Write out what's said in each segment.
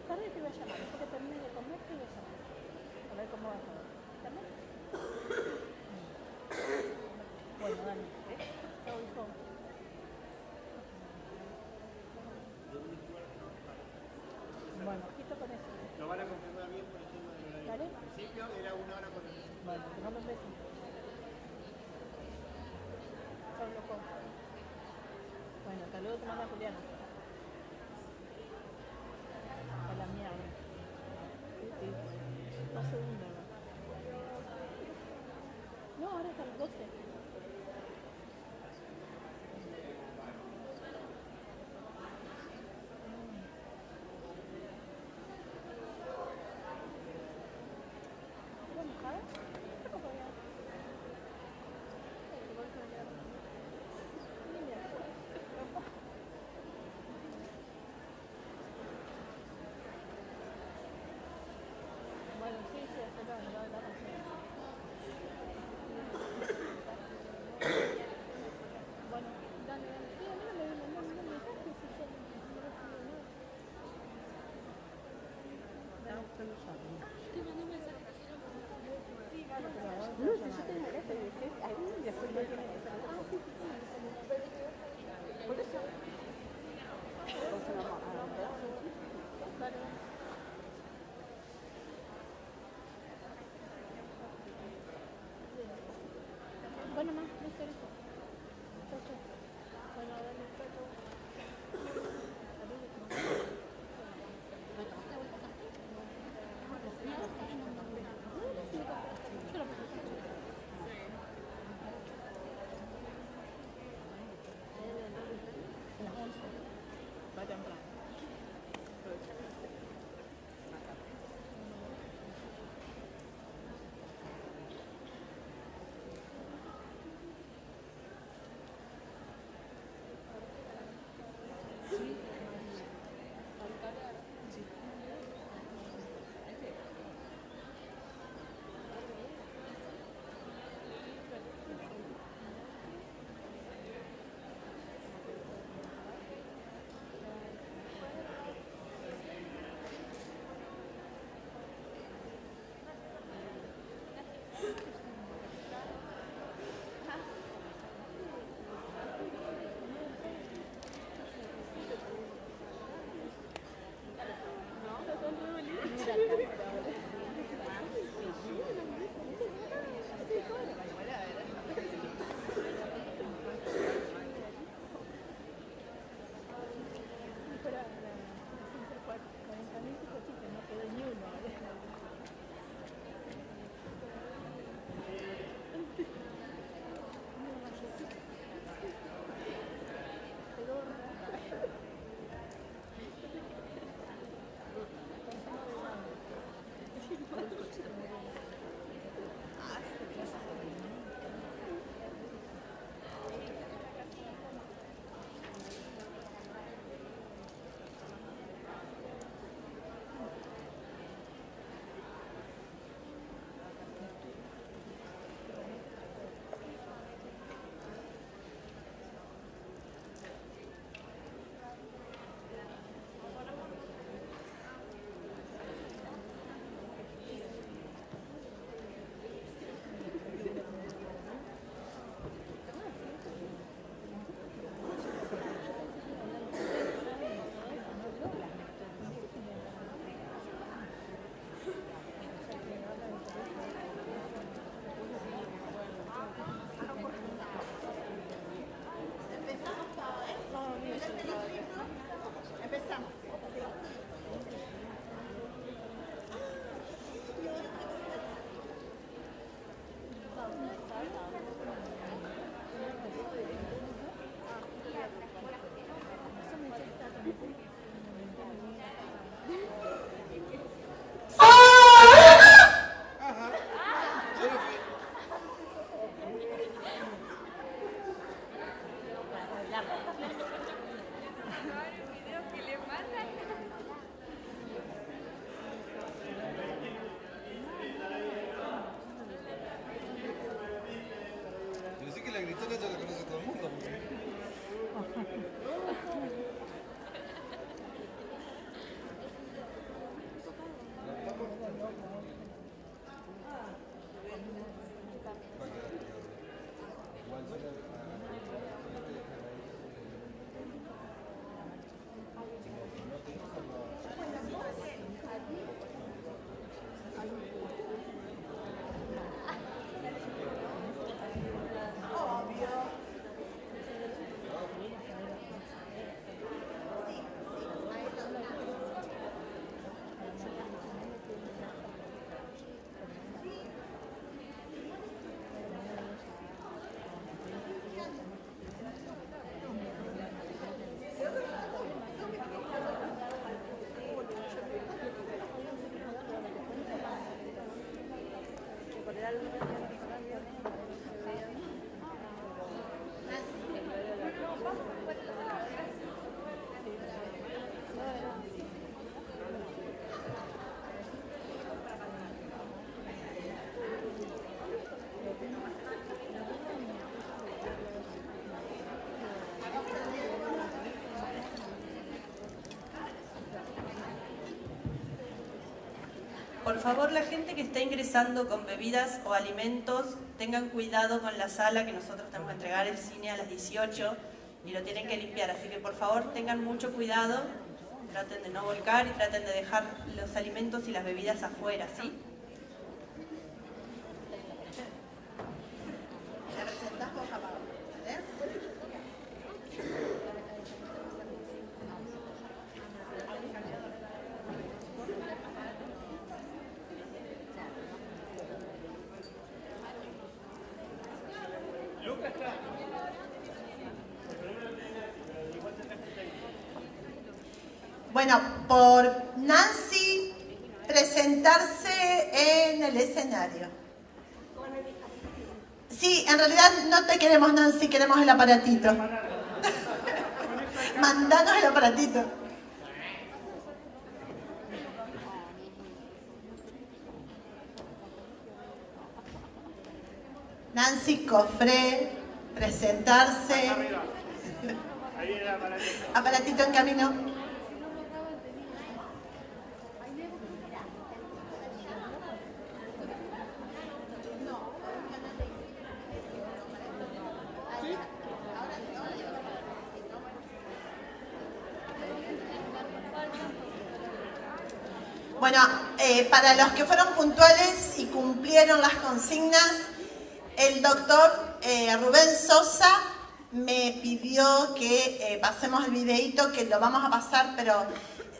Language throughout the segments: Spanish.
tarde te voy a llamar, después que termine de comer te voy a llamar. A ver cómo va todo. ¿También? Bueno, dale. Chau, hijo. Bueno, ojito con eso. Lo van a confirmar bien por el tema del horario. ¿Dale? Al principio era 1 hora con el... Bueno, te mando un beso. Chau, loco. Bueno, hasta luego te manda Juliana. A la mierda. Sí, sí. 2 segundos. No, ahora hasta las 12. Bueno, sí, sí, hasta luego. Bueno, dale, dale. Sí, a mí no me mandan ningún mensaje si yo no recibo nada. Dale, usted lo sabe. Te mandé un mensaje, te quiero. Sí, vale, pero ahora no, si yo tengo esto y decís ahí y después no tiene que ser. Ah, sí, sí, sí. Por eso. Entonces vamos a ver. Vale, vale. Bueno, más, no sé eso. Chau, chau. Bueno, dale, chau, chau. Va temprano. Por favor, la gente que está ingresando con bebidas o alimentos, tengan cuidado con la sala, que nosotros tenemos que entregar el cine a las 18 y lo tienen que limpiar. Así que por favor tengan mucho cuidado, traten de no volcar y traten de dejar los alimentos y las bebidas afuera, ¿sí? ¿Me presentás vos, Amado? Bueno, por Nancy presentarse en el escenario. Sí, en realidad no te queremos, Nancy, queremos el aparatito. Mandanos el aparatito. Nancy Cofré, presentarse. Ahí viene el aparatito. Aparatito en camino. Bueno, para los que fueron puntuales y cumplieron las consignas, el doctor Rubén Sosa me pidió que pasemos el videíto, que lo vamos a pasar, pero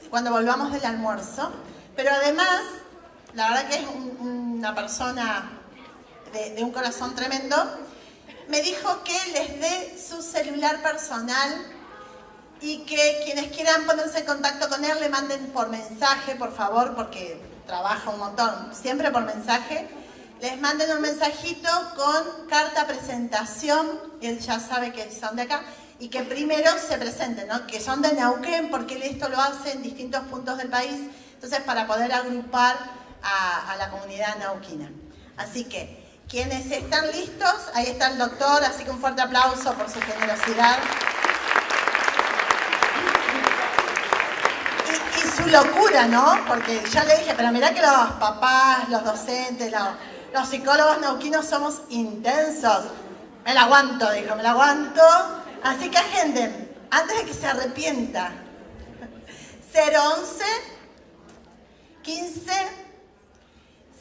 cuando volvamos del almuerzo. Pero además, la verdad que es una persona de un corazón tremendo, me dijo que les dé su celular personal y que quienes quieran ponerse en contacto con él le manden por mensaje, por favor, porque trabaja un montón, siempre por mensaje. Les manden un mensajito con carta presentación, él ya sabe que son de acá, y que primero se presenten, ¿no? Que son de Neuquén, porque él esto lo hace en distintos puntos del país, entonces para poder agrupar a la comunidad neuquina. Así que, quienes están listos, ahí está el doctor, así que un fuerte aplauso por su generosidad. Y su locura, ¿no? Porque ya le dije, pero mirá que los papás, los docentes, los psicólogos neuquinos somos intensos. Me la aguanto, dijo, me la aguanto. Así que agenden, antes de que se arrepienta. 011 15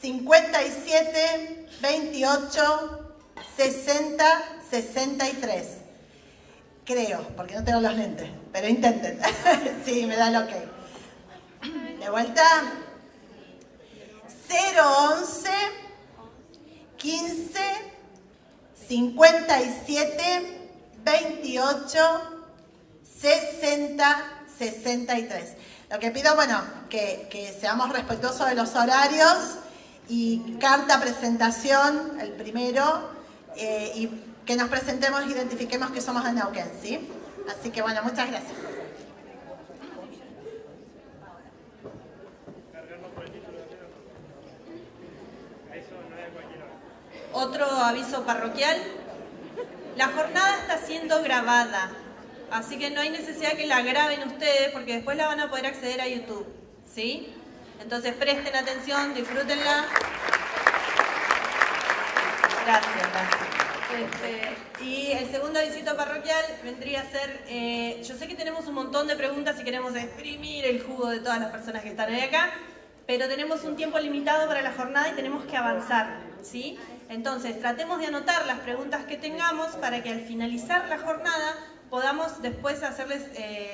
57 28 60 63. Creo, porque no tengo los lentes, pero intenten. Sí, me da el ok. De vuelta. 011 15 57 28 60 63. Lo que pido, bueno, que seamos respetuosos de los horarios y carta presentación, el primero, y que nos presentemos, identifiquemos que somos de Neuquén, ¿sí? Así que bueno, muchas gracias. Otro aviso parroquial. La jornada está siendo grabada, así que no hay necesidad que la graben ustedes porque después la van a poder acceder a YouTube, ¿sí? Entonces presten atención, disfrútenla. Gracias. Y el segundo avisito parroquial vendría a ser, yo sé que tenemos un montón de preguntas y queremos exprimir el jugo de todas las personas que están hoy acá, pero tenemos un tiempo limitado para la jornada y tenemos que avanzar, ¿sí? Entonces, tratemos de anotar las preguntas que tengamos para que al finalizar la jornada podamos después hacerles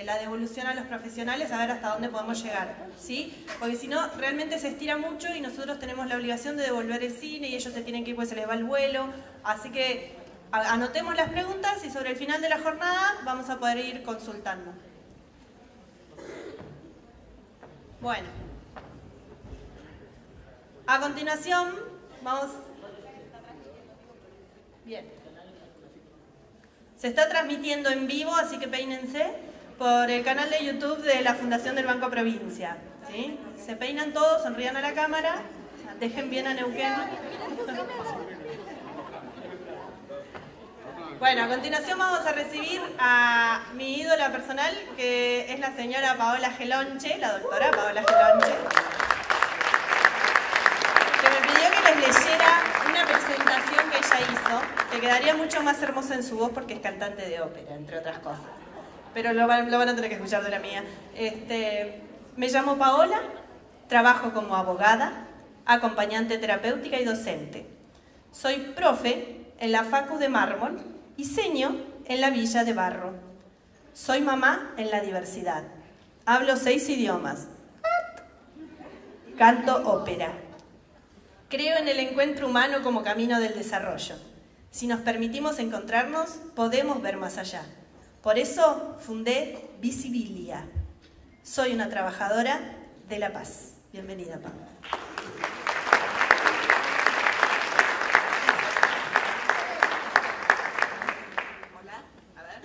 la devolución a los profesionales a ver hasta dónde podemos llegar, ¿sí? Porque si no, realmente se estira mucho y nosotros tenemos la obligación de devolver el cine y ellos se tienen que ir, pues se les va el vuelo. Así que anotemos las preguntas y sobre el final de la jornada vamos a poder ir consultando. Bueno. A continuación, vamos... Bien. Se está transmitiendo en vivo, así que peínense, por el canal de YouTube de la Fundación del Banco Provincia, ¿sí? Se peinan todos, sonrían a la cámara, dejen bien a Neuquén. Bueno, a continuación vamos a recibir a mi ídola personal, que es la señora Paola Gelonche, la doctora Paola Gelonche. les leyera una presentación que ella hizo, que quedaría mucho más hermosa en su voz porque es cantante de ópera, entre otras cosas. Pero lo van a tener que escuchar de la mía. Me llamo Paola, trabajo como abogada, acompañante terapéutica y docente. Soy profe en la Facu de Mármol y seño en la Villa de Barro. Soy mamá en la diversidad. Hablo 6 idiomas. Canto ópera. Creo en el encuentro humano como camino del desarrollo. Si nos permitimos encontrarnos, podemos ver más allá. Por eso fundé Visibilia. Soy una trabajadora de la paz. Bienvenida, Pau. Hola, a ver.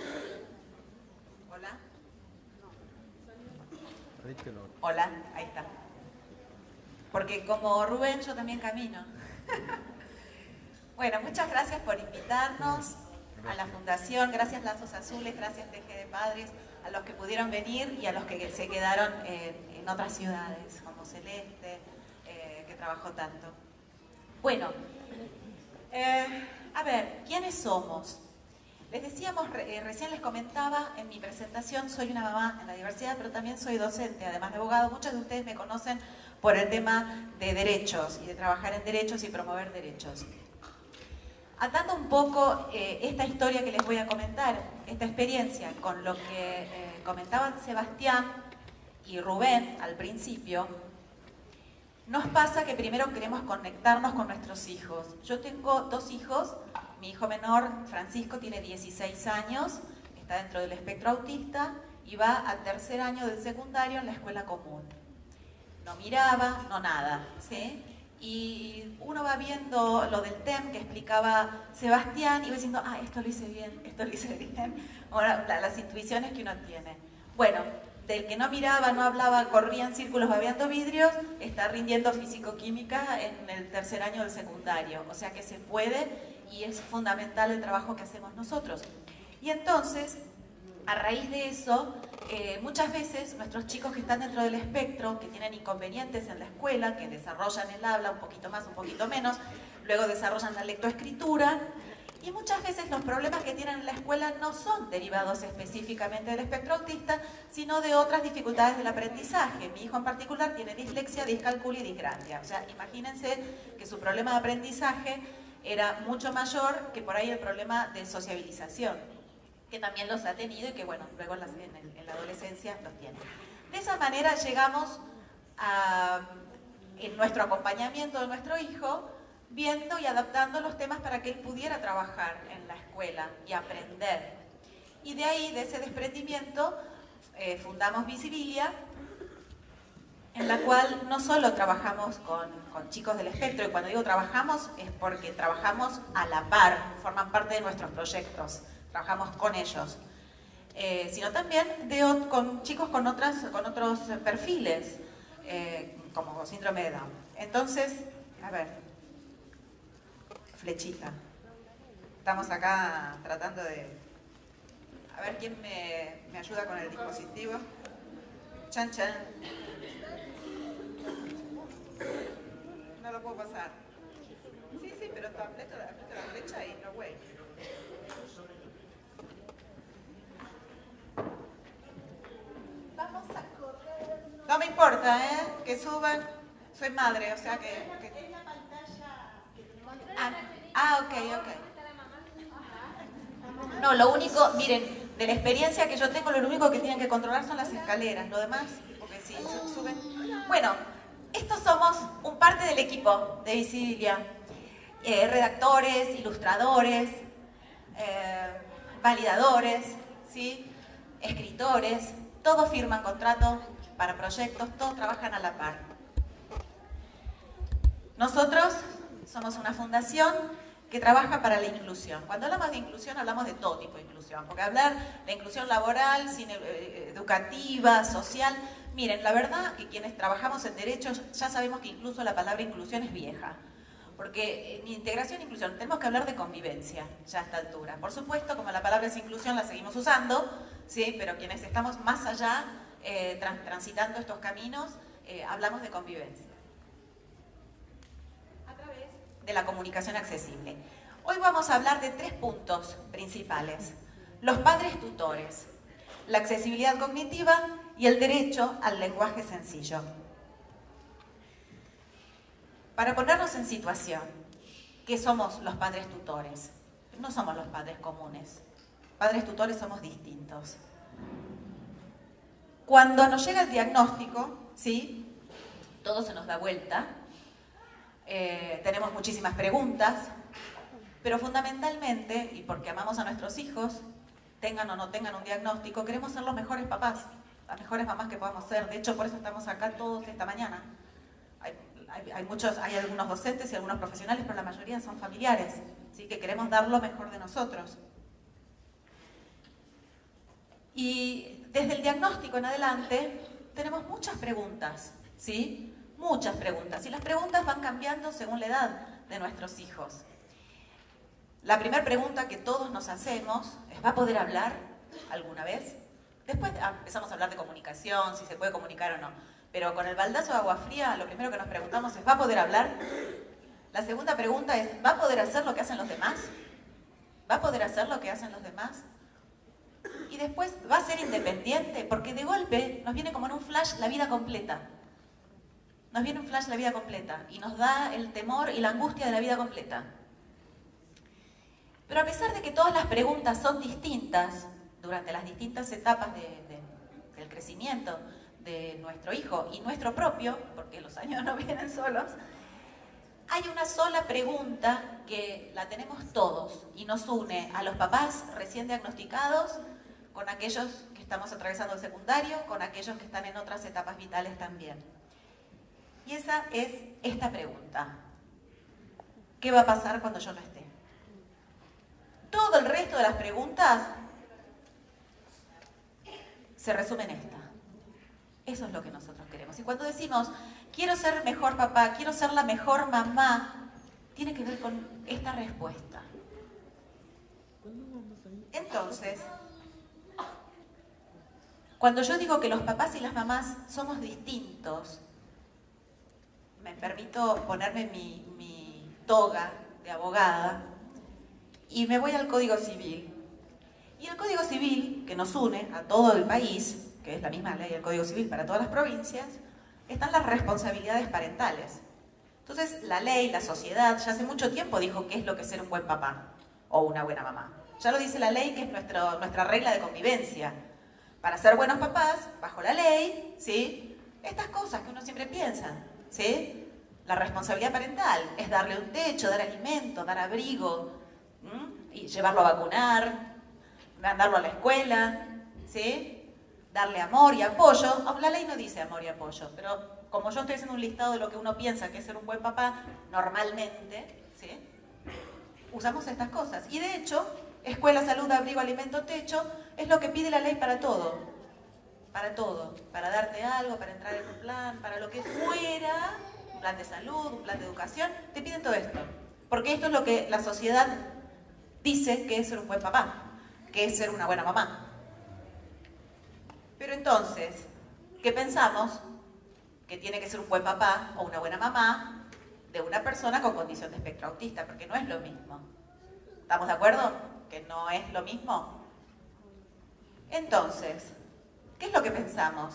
Hola. Hola, ahí está. Porque como Rubén, yo también camino. Bueno, muchas gracias por invitarnos a la Fundación, gracias Lazos Azules, gracias TG de Padres, a los que pudieron venir y a los que se quedaron en otras ciudades, como Celeste, que trabajó tanto. Bueno, a ver, ¿quiénes somos? Les decíamos, recién les comentaba en mi presentación, soy una mamá en la diversidad, pero también soy docente, además de abogado. Muchos de ustedes me conocen por el tema de derechos y de trabajar en derechos y promover derechos. Atando un poco esta historia que les voy a comentar, esta experiencia, con lo que comentaban Sebastián y Rubén al principio, nos pasa que primero queremos conectarnos con nuestros hijos. Yo tengo 2 hijos, mi hijo menor, Francisco, tiene 16 años, está dentro del espectro autista y va a 3er año del secundario en la escuela común. No miraba, no nada, ¿sí? Y uno va viendo lo del TEM que explicaba Sebastián y va diciendo, ah, esto lo hice bien, esto lo hice bien. Ahora, las intuiciones que uno tiene. Bueno, del que no miraba, no hablaba, corría en círculos babeando vidrios, está rindiendo físico-química en el 3er año del secundario. O sea que se puede y es fundamental el trabajo que hacemos nosotros. Y entonces, a raíz de eso, muchas veces nuestros chicos que están dentro del espectro, que tienen inconvenientes en la escuela, que desarrollan el habla un poquito más, un poquito menos, luego desarrollan la lectoescritura, y muchas veces los problemas que tienen en la escuela no son derivados específicamente del espectro autista, sino de otras dificultades del aprendizaje. Mi hijo en particular tiene dislexia, discalculia y disgracia. O sea, imagínense que su problema de aprendizaje era mucho mayor que por ahí el problema de sociabilización, que también los ha tenido y que, bueno, luego en la adolescencia los tiene. De esa manera llegamos en nuestro acompañamiento de nuestro hijo, viendo y adaptando los temas para que él pudiera trabajar en la escuela y aprender. Y de ahí, de ese desprendimiento, fundamos Visibilia, en la cual no solo trabajamos con chicos del espectro, y cuando digo trabajamos es porque trabajamos a la par, forman parte de nuestros proyectos, trabajamos con ellos, sino también con chicos con otros perfiles, como síndrome de Down. Entonces, a ver, flechita. Estamos acá tratando de... A ver quién me ayuda con el dispositivo. Chan, chan. No lo puedo pasar. Sí, pero aprieta la flecha y no way. Vamos a correr. No me importa, que suban. Soy madre, o sea que... Es la pantalla que tenemos. Ok. No, lo único, miren, de la experiencia que yo tengo, lo único que tienen que controlar son las escaleras. Lo demás, porque si suben... Bueno, estos somos un parte del equipo de Visibilia. Redactores, ilustradores, validadores, ¿sí? Escritores, todos firman contrato para proyectos, todos trabajan a la par. Nosotros somos una fundación que trabaja para la inclusión. Cuando hablamos de inclusión, hablamos de todo tipo de inclusión, porque hablar de inclusión laboral, educativa, social, miren, la verdad que quienes trabajamos en derechos ya sabemos que incluso la palabra inclusión es vieja. Porque en integración e inclusión tenemos que hablar de convivencia ya a esta altura. Por supuesto, como la palabra es inclusión, la seguimos usando, ¿sí? Pero quienes estamos más allá, transitando estos caminos, hablamos de convivencia. A través de la comunicación accesible. Hoy vamos a hablar de 3 puntos principales: los padres tutores, la accesibilidad cognitiva y el derecho al lenguaje sencillo. Para ponernos en situación, ¿qué somos los padres tutores? No somos los padres comunes. Padres tutores somos distintos. Cuando nos llega el diagnóstico, ¿sí?, todo se nos da vuelta. Tenemos muchísimas preguntas, pero fundamentalmente, y porque amamos a nuestros hijos, tengan o no tengan un diagnóstico, queremos ser los mejores papás, las mejores mamás que podamos ser. De hecho, por eso estamos acá todos esta mañana. Hay algunos docentes y algunos profesionales, pero la mayoría son familiares, ¿sí?, que queremos dar lo mejor de nosotros. Y desde el diagnóstico en adelante tenemos muchas preguntas, ¿sí? Muchas preguntas. Y las preguntas van cambiando según la edad de nuestros hijos. La primera pregunta que todos nos hacemos es: ¿va a poder hablar alguna vez? Después empezamos a hablar de comunicación, si se puede comunicar o no. Pero con el baldazo de agua fría, lo primero que nos preguntamos es: ¿va a poder hablar? La segunda pregunta es: ¿va a poder hacer lo que hacen los demás? ¿Va a poder hacer lo que hacen los demás? Y después, ¿va a ser independiente? Porque de golpe nos viene como en un flash la vida completa. Nos viene un flash la vida completa y nos da el temor y la angustia de la vida completa. Pero a pesar de que todas las preguntas son distintas, durante las distintas etapas del crecimiento de nuestro hijo y nuestro propio, porque los años no vienen solos, hay una sola pregunta que la tenemos todos y nos une a los papás recién diagnosticados con aquellos que estamos atravesando el secundario, con aquellos que están en otras etapas vitales también. Y esa es esta pregunta: ¿qué va a pasar cuando yo no esté? Todo el resto de las preguntas se resume en esta. Eso es lo que nosotros queremos. Y cuando decimos: quiero ser mejor papá, quiero ser la mejor mamá, tiene que ver con esta respuesta. Entonces, cuando yo digo que los papás y las mamás somos distintos, me permito ponerme mi toga de abogada y me voy al Código Civil. Y el Código Civil, que nos une a todo el país, que es la misma ley del Código Civil para todas las provincias, están las responsabilidades parentales. Entonces, la ley, la sociedad, ya hace mucho tiempo dijo qué es lo que es ser un buen papá o una buena mamá. Ya lo dice la ley, que es nuestra regla de convivencia. Para ser buenos papás, bajo la ley, ¿sí?, estas cosas que uno siempre piensa, ¿sí? La responsabilidad parental es darle un techo, dar alimento, dar abrigo, y llevarlo a vacunar, mandarlo a la escuela, ¿sí?, darle amor y apoyo. La ley no dice amor y apoyo, pero como yo estoy haciendo un listado de lo que uno piensa que es ser un buen papá, normalmente, ¿sí?, usamos estas cosas. Y de hecho, escuela, salud, abrigo, alimento, techo, es lo que pide la ley para todo. Para todo. Para darte algo, para entrar en un plan, para lo que fuera, un plan de salud, un plan de educación, te piden todo esto. Porque esto es lo que la sociedad dice que es ser un buen papá, que es ser una buena mamá. Pero entonces, ¿qué pensamos? Que tiene que ser un buen papá o una buena mamá de una persona con condición de espectro autista, porque no es lo mismo. ¿Estamos de acuerdo? Que no es lo mismo. Entonces, ¿qué es lo que pensamos?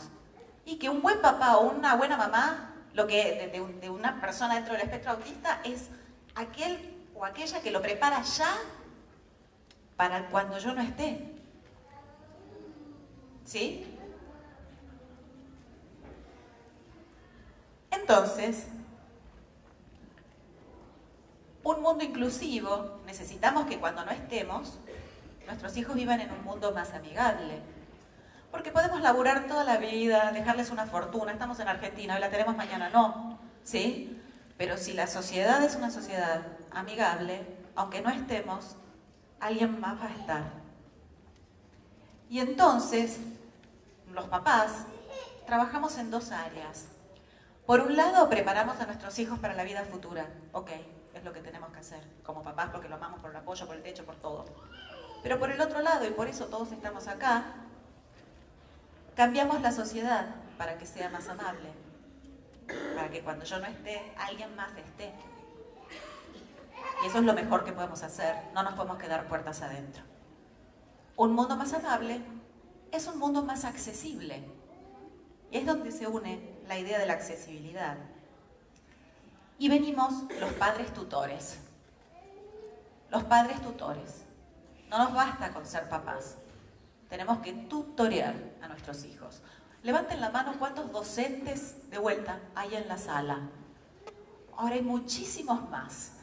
Y que un buen papá o una buena mamá, lo que de una persona dentro del espectro autista, es aquel o aquella que lo prepara ya para cuando yo no esté. ¿Sí? Entonces, un mundo inclusivo, necesitamos que cuando no estemos, nuestros hijos vivan en un mundo más amigable. Porque podemos laburar toda la vida, dejarles una fortuna, estamos en Argentina, hoy la tenemos, mañana no, ¿sí? Pero si la sociedad es una sociedad amigable, aunque no estemos, alguien más va a estar. Y entonces, los papás trabajamos en 2 áreas. Por un lado, preparamos a nuestros hijos para la vida futura. Ok, es lo que tenemos que hacer como papás, porque lo amamos, por el apoyo, por el techo, por todo. Pero por el otro lado, y por eso todos estamos acá, cambiamos la sociedad para que sea más amable, para que cuando yo no esté, alguien más esté. Y eso es lo mejor que podemos hacer. No nos podemos quedar puertas adentro. Un mundo más amable es un mundo más accesible. Y es donde se une la idea de la accesibilidad. Y venimos los padres tutores. Los padres tutores. No nos basta con ser papás. Tenemos que tutorear a nuestros hijos. Levanten la mano cuántos docentes de vuelta hay en la sala. Ahora hay muchísimos más.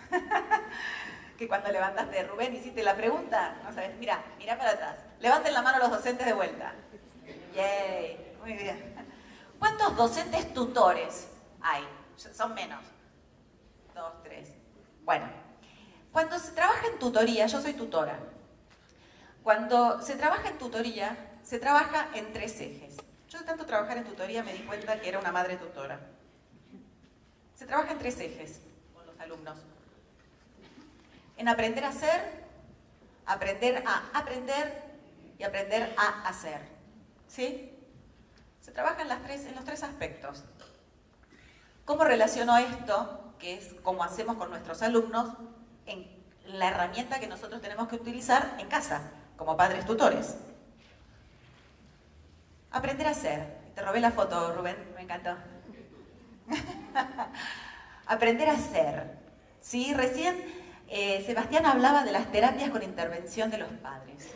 Que cuando levantaste, Rubén, hiciste la pregunta, no sabes, mira para atrás. Levanten la mano los docentes de vuelta. Yay, muy bien. ¿Cuántos docentes tutores hay? Son menos. 2, 3. Bueno, cuando se trabaja en tutoría, yo soy tutora. Cuando se trabaja en tutoría, se trabaja en 3 ejes. Yo de tanto trabajar en tutoría me di cuenta que era una madre tutora. Se trabaja en 3 ejes con los alumnos. En aprender a ser, aprender a aprender y aprender a hacer. ¿Sí? Se trabaja en los 3 aspectos. ¿Cómo relaciono esto, que es como hacemos con nuestros alumnos, en la herramienta que nosotros tenemos que utilizar en casa, como padres tutores? Aprender a ser. Te robé la foto, Rubén, me encantó. Aprender a ser. ¿Sí? Recién Sebastián hablaba de las terapias con intervención de los padres.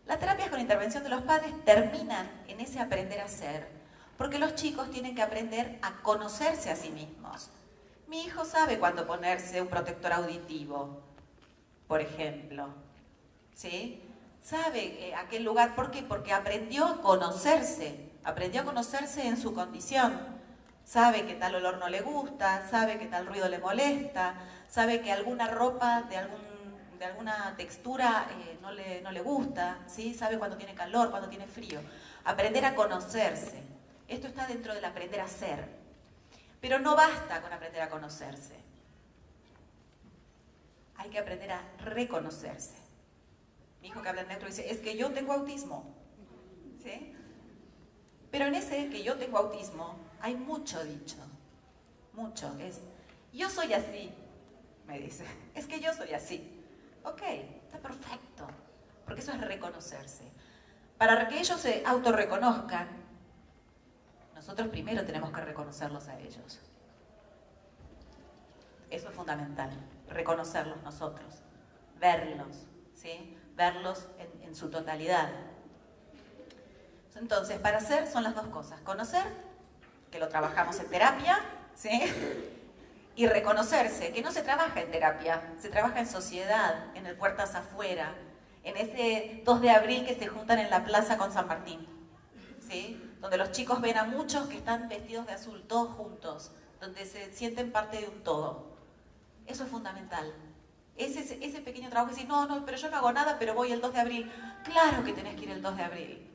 Las terapias con intervención de los padres terminan en ese aprender a ser, porque los chicos tienen que aprender a conocerse a sí mismos. Mi hijo sabe cuándo ponerse un protector auditivo, por ejemplo. ¿Sí? Sabe a qué lugar, ¿por qué? Porque aprendió a conocerse en su condición. Sabe que tal olor no le gusta, sabe que tal ruido le molesta, sabe que alguna ropa de alguna textura no le gusta, ¿sí? Sabe cuando tiene calor, cuando tiene frío. Aprender a conocerse. Esto está dentro del aprender a ser. Pero no basta con aprender a conocerse. Hay que aprender a reconocerse. Mi hijo que habla en neutro dice, es que yo tengo autismo. ¿Sí? Pero en ese que yo tengo autismo hay mucho dicho. Mucho. Es, yo soy así, me dice. Es que yo soy así. Ok, está perfecto. Porque eso es reconocerse. Para que ellos se autorreconozcan, nosotros primero tenemos que reconocerlos a ellos. Eso es fundamental. Reconocerlos nosotros. Verlos. ¿Sí? Verlos en su totalidad. Entonces, para hacer son las 2 cosas. Conocer, que lo trabajamos en terapia, ¿sí? Y reconocerse, que no se trabaja en terapia, se trabaja en sociedad, en el puertas afuera, en ese 2 de abril que se juntan en la plaza con San Martín, ¿sí? Donde los chicos ven a muchos que están vestidos de azul, todos juntos, donde se sienten parte de un todo. Eso es fundamental. Ese pequeño trabajo que dice, no, pero yo no hago nada, pero voy el 2 de abril. Claro que tenés que ir el 2 de abril.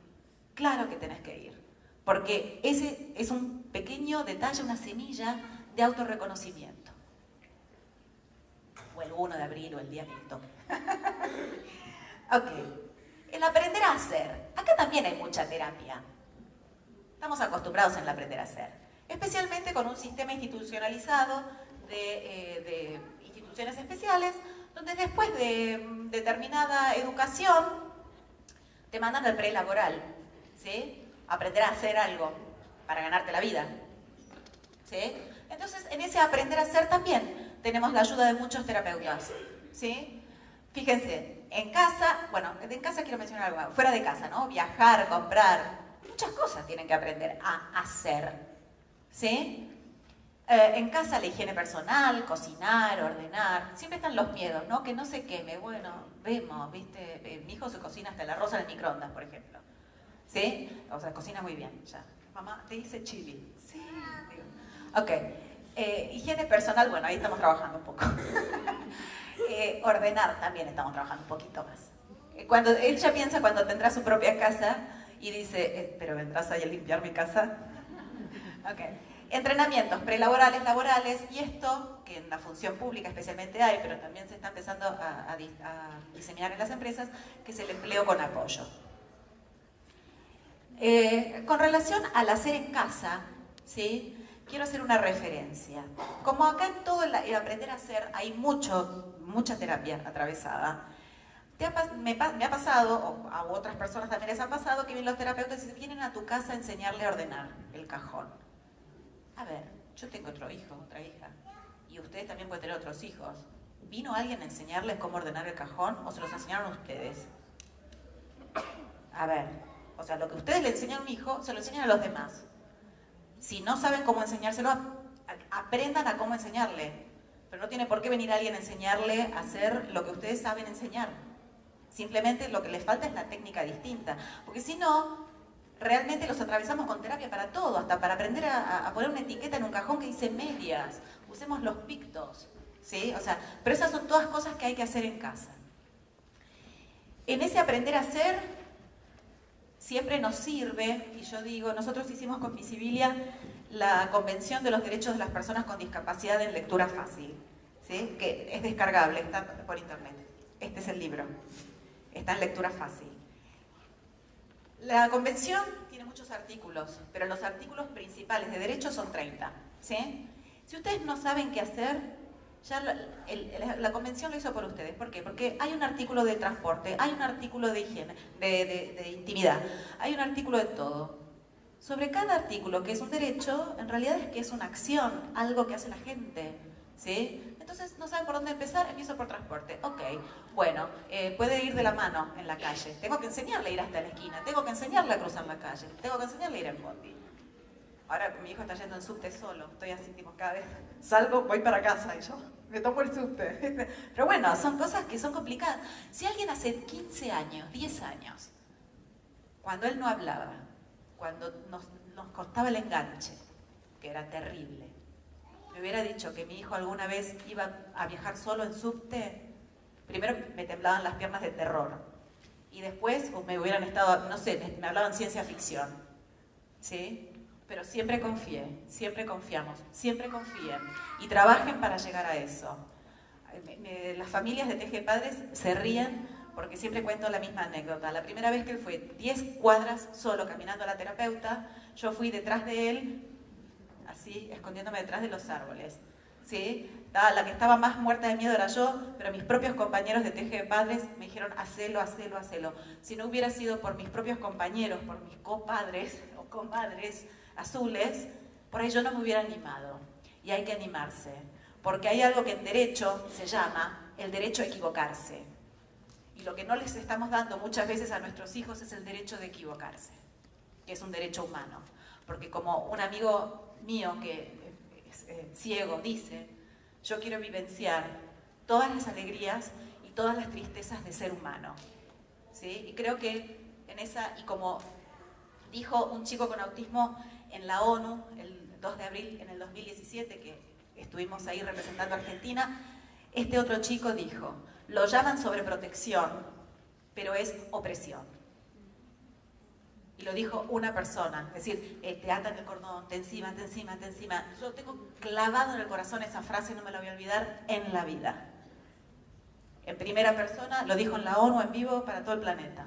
Claro que tenés que ir. Porque ese es un pequeño detalle, una semilla de autorreconocimiento. O el 1 de abril o el día que le toque. Ok. El aprender a hacer. Acá también hay mucha terapia. Estamos acostumbrados en el aprender a hacer. Especialmente con un sistema institucionalizado de instituciones especiales, donde después de determinada educación te mandan al prelaboral, ¿sí? Aprender a hacer algo para ganarte la vida, ¿sí? Entonces, en ese aprender a hacer también tenemos la ayuda de muchos terapeutas, ¿sí? Fíjense, en casa, bueno, en casa quiero mencionar algo, fuera de casa, ¿no? Viajar, comprar, muchas cosas tienen que aprender a hacer, ¿sí? En casa la higiene personal, cocinar, ordenar, siempre están los miedos, ¿no? Que no se queme, bueno, vemos, ¿viste? Mi hijo se cocina hasta el arroz en el microondas, por ejemplo, ¿sí? O sea, cocina muy bien, ya. Mamá, te hice chili. Sí. Ok. Higiene personal, bueno, ahí estamos trabajando un poco. Ordenar también estamos trabajando un poquito más. Cuando ella piensa cuando tendrá su propia casa y dice, pero ¿vendrás ahí a limpiar mi casa? Ok. Entrenamientos prelaborales, laborales, y esto, que en la función pública especialmente hay, pero también se está empezando a diseminar en las empresas, que es el empleo con apoyo. Con relación al hacer en casa, ¿sí? quiero hacer una referencia. Como acá en todo el aprender a hacer hay mucha terapia atravesada, me ha pasado, o a otras personas también les ha pasado, que vienen los terapeutas y vienen a tu casa a enseñarle a ordenar el cajón. A ver, yo tengo otro hijo, otra hija, y ustedes también pueden tener otros hijos. ¿Vino alguien a enseñarles cómo ordenar el cajón o se los enseñaron ustedes? A ver, o sea, lo que ustedes le enseñan a un hijo, se lo enseñan a los demás. Si no saben cómo enseñárselo, aprendan a cómo enseñarle. Pero no tiene por qué venir alguien a enseñarle a hacer lo que ustedes saben enseñar. Simplemente lo que les falta es la técnica distinta. Porque si no, realmente los atravesamos con terapia para todo, hasta para aprender a poner una etiqueta en un cajón que dice medias. Usemos los pictos, ¿sí? O sea, pero esas son todas cosas que hay que hacer en casa. En ese aprender a hacer, siempre nos sirve, y yo digo, nosotros hicimos con Visibilia la Convención de los Derechos de las Personas con Discapacidad en lectura fácil, ¿sí? Que es descargable, está por internet. Este es el libro, está en lectura fácil. La Convención tiene muchos artículos, pero los artículos principales de derechos son 30, ¿sí? Si ustedes no saben qué hacer, ya la Convención lo hizo por ustedes. ¿Por qué? Porque hay un artículo de transporte, hay un artículo de higiene, de intimidad, hay un artículo de todo. Sobre cada artículo que es un derecho, en realidad es que es una acción, algo que hace la gente, ¿sí? Entonces, no saben por dónde empezar, empiezo por transporte. Ok, bueno, puede ir de la mano en la calle. Tengo que enseñarle a ir hasta la esquina, tengo que enseñarle a cruzar la calle, tengo que enseñarle a ir en bondi. Ahora mi hijo está yendo en subte solo, estoy así, tipo, cada vez salgo, voy para casa y yo me tomo el subte. Pero bueno, son cosas que son complicadas. Si alguien hace 15 años, 10 años, cuando él no hablaba, cuando nos costaba el enganche, que era terrible, me hubiera dicho que mi hijo alguna vez iba a viajar solo en subte, primero me temblaban las piernas de terror. Y después me hubieran estado, no sé, me hablaban ciencia ficción. ¿Sí? Pero siempre confié, siempre confiamos, siempre confíen. Y trabajen para llegar a eso. Las familias de TG Padres se ríen porque siempre cuento la misma anécdota. La primera vez que él fue 10 cuadras solo caminando a la terapeuta, yo fui detrás de él, así, escondiéndome detrás de los árboles. ¿Sí? La que estaba más muerta de miedo era yo, pero mis propios compañeros de TG Padres me dijeron, hacelo, hacelo, hacelo. Si no hubiera sido por mis propios compañeros, por mis copadres o comadres azules, por ahí yo no me hubiera animado. Y hay que animarse, porque hay algo que en derecho se llama el derecho a equivocarse. Y lo que no les estamos dando muchas veces a nuestros hijos es el derecho de equivocarse, que es un derecho humano. Porque como un amigo mío que es ciego dice, yo quiero vivenciar todas las alegrías y todas las tristezas de ser humano. ¿Sí? Y creo que en esa, y como dijo un chico con autismo en la ONU el 2 de abril en el 2017, que estuvimos ahí representando a Argentina, este otro chico dijo, lo llaman sobreprotección, pero es opresión. Y lo dijo una persona, es decir, te atan el cordón, te encima, te encima, te encima. Yo tengo clavado en el corazón esa frase y no me la voy a olvidar en la vida. En primera persona, lo dijo en la ONU en vivo para todo el planeta.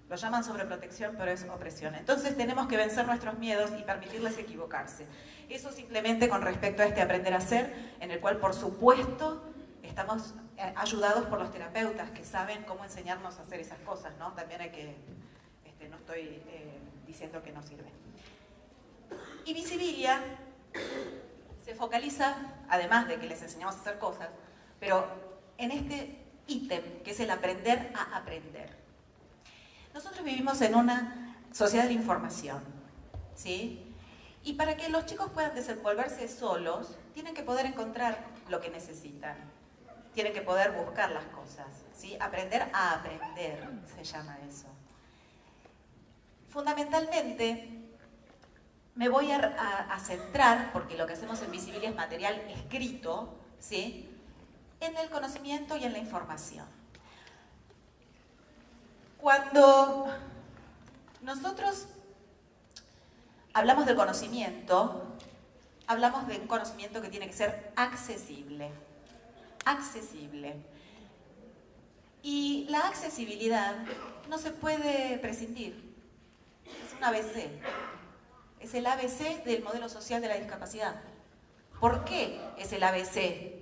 Lo llaman sobreprotección, pero es opresión. Entonces tenemos que vencer nuestros miedos y permitirles equivocarse. Eso simplemente con respecto a este aprender a hacer, en el cual por supuesto estamos ayudados por los terapeutas que saben cómo enseñarnos a hacer esas cosas, ¿no? También hay que, no estoy diciendo que no sirve. Y Visibilia se focaliza, además de que les enseñamos a hacer cosas, pero en este ítem que es el aprender a aprender. Nosotros vivimos en una sociedad de información, ¿sí? Y para que los chicos puedan desenvolverse solos, tienen que poder encontrar lo que necesitan. Tienen que poder buscar las cosas, ¿sí? Aprender a aprender, se llama eso. Fundamentalmente, me voy a centrar, porque lo que hacemos en Visibilia es material escrito, ¿sí? En el conocimiento y en la información. Cuando nosotros hablamos del conocimiento, hablamos de un conocimiento que tiene que ser accesible. Accesible. Y la accesibilidad no se puede prescindir. Es un ABC. Es el ABC del modelo social de la discapacidad. ¿Por qué es el ABC?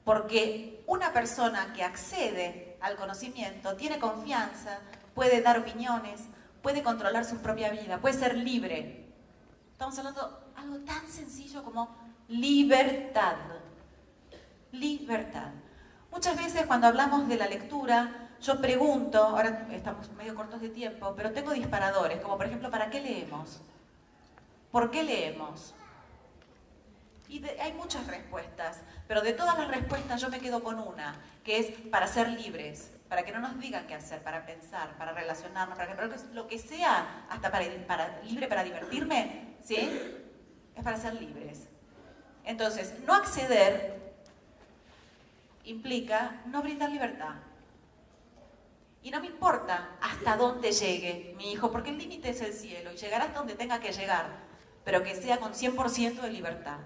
Porque una persona que accede al conocimiento tiene confianza, puede dar opiniones, puede controlar su propia vida, puede ser libre. Estamos hablando de algo tan sencillo como libertad. Libertad. Muchas veces cuando hablamos de la lectura, yo pregunto, ahora estamos medio cortos de tiempo, pero tengo disparadores, como por ejemplo, ¿para qué leemos? ¿Por qué leemos? Y hay muchas respuestas, pero de todas las respuestas yo me quedo con una, que es para ser libres, para que no nos digan qué hacer, para pensar, para relacionarnos, para lo que sea, hasta libre para divertirme, ¿sí? Es para ser libres. Entonces, no acceder implica no brindar libertad. Y no me importa hasta dónde llegue mi hijo, porque el límite es el cielo y llegará hasta donde tenga que llegar, pero que sea con 100% de libertad.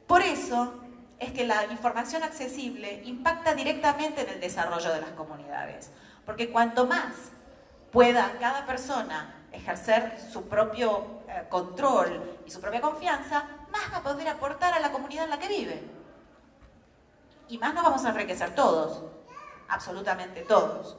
Por eso es que la información accesible impacta directamente en el desarrollo de las comunidades, porque cuanto más pueda cada persona ejercer su propio control y su propia confianza, más va a poder aportar a la comunidad en la que vive. Y más nos vamos a enriquecer todos, absolutamente todos.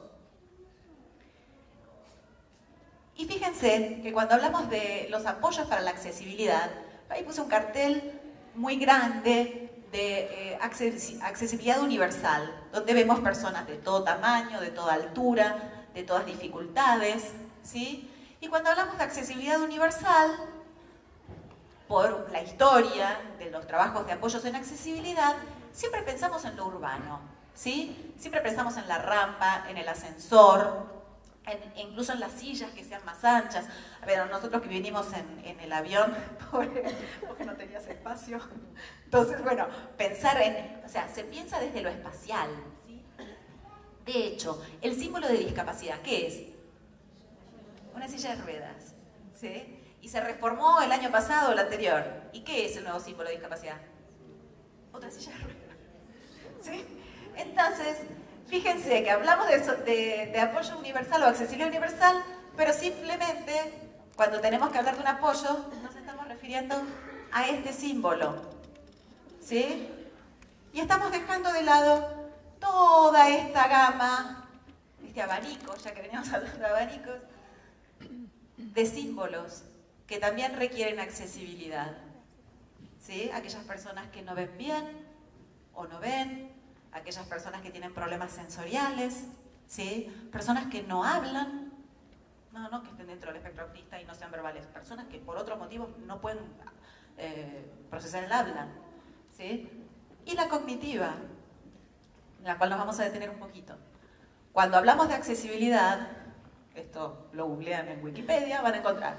Y fíjense que cuando hablamos de los apoyos para la accesibilidad, ahí puse un cartel muy grande de accesibilidad universal, donde vemos personas de todo tamaño, de toda altura, de todas dificultades, ¿sí? Y cuando hablamos de accesibilidad universal, por la historia de los trabajos de apoyos en accesibilidad, siempre pensamos en lo urbano, ¿sí? Siempre pensamos en la rampa, en el ascensor, incluso en las sillas que sean más anchas. A ver, nosotros que vinimos en el avión, porque no tenías espacio. Entonces, bueno, pensar o sea, se piensa desde lo espacial, ¿sí? De hecho, el símbolo de discapacidad, ¿qué es? Una silla de ruedas, ¿sí? Y se reformó el año pasado o el anterior. ¿Y qué es el nuevo símbolo de discapacidad? Otra silla de ruedas, ¿sí? Entonces, fíjense que hablamos de apoyo universal o accesibilidad universal, pero simplemente cuando tenemos que hablar de un apoyo nos estamos refiriendo a este símbolo, ¿sí? Y estamos dejando de lado toda esta gama, este abanico, ya que veníamos hablando de abanicos, de símbolos que también requieren accesibilidad, ¿sí? Aquellas personas que no ven bien o no ven, aquellas personas que tienen problemas sensoriales, ¿sí? Personas que no hablan, no que estén dentro del espectro autista y no sean verbales, personas que por otros motivos no pueden procesar el habla, ¿sí? Y la cognitiva, en la cual nos vamos a detener un poquito. Cuando hablamos de accesibilidad, esto lo googlean en Wikipedia, van a encontrar,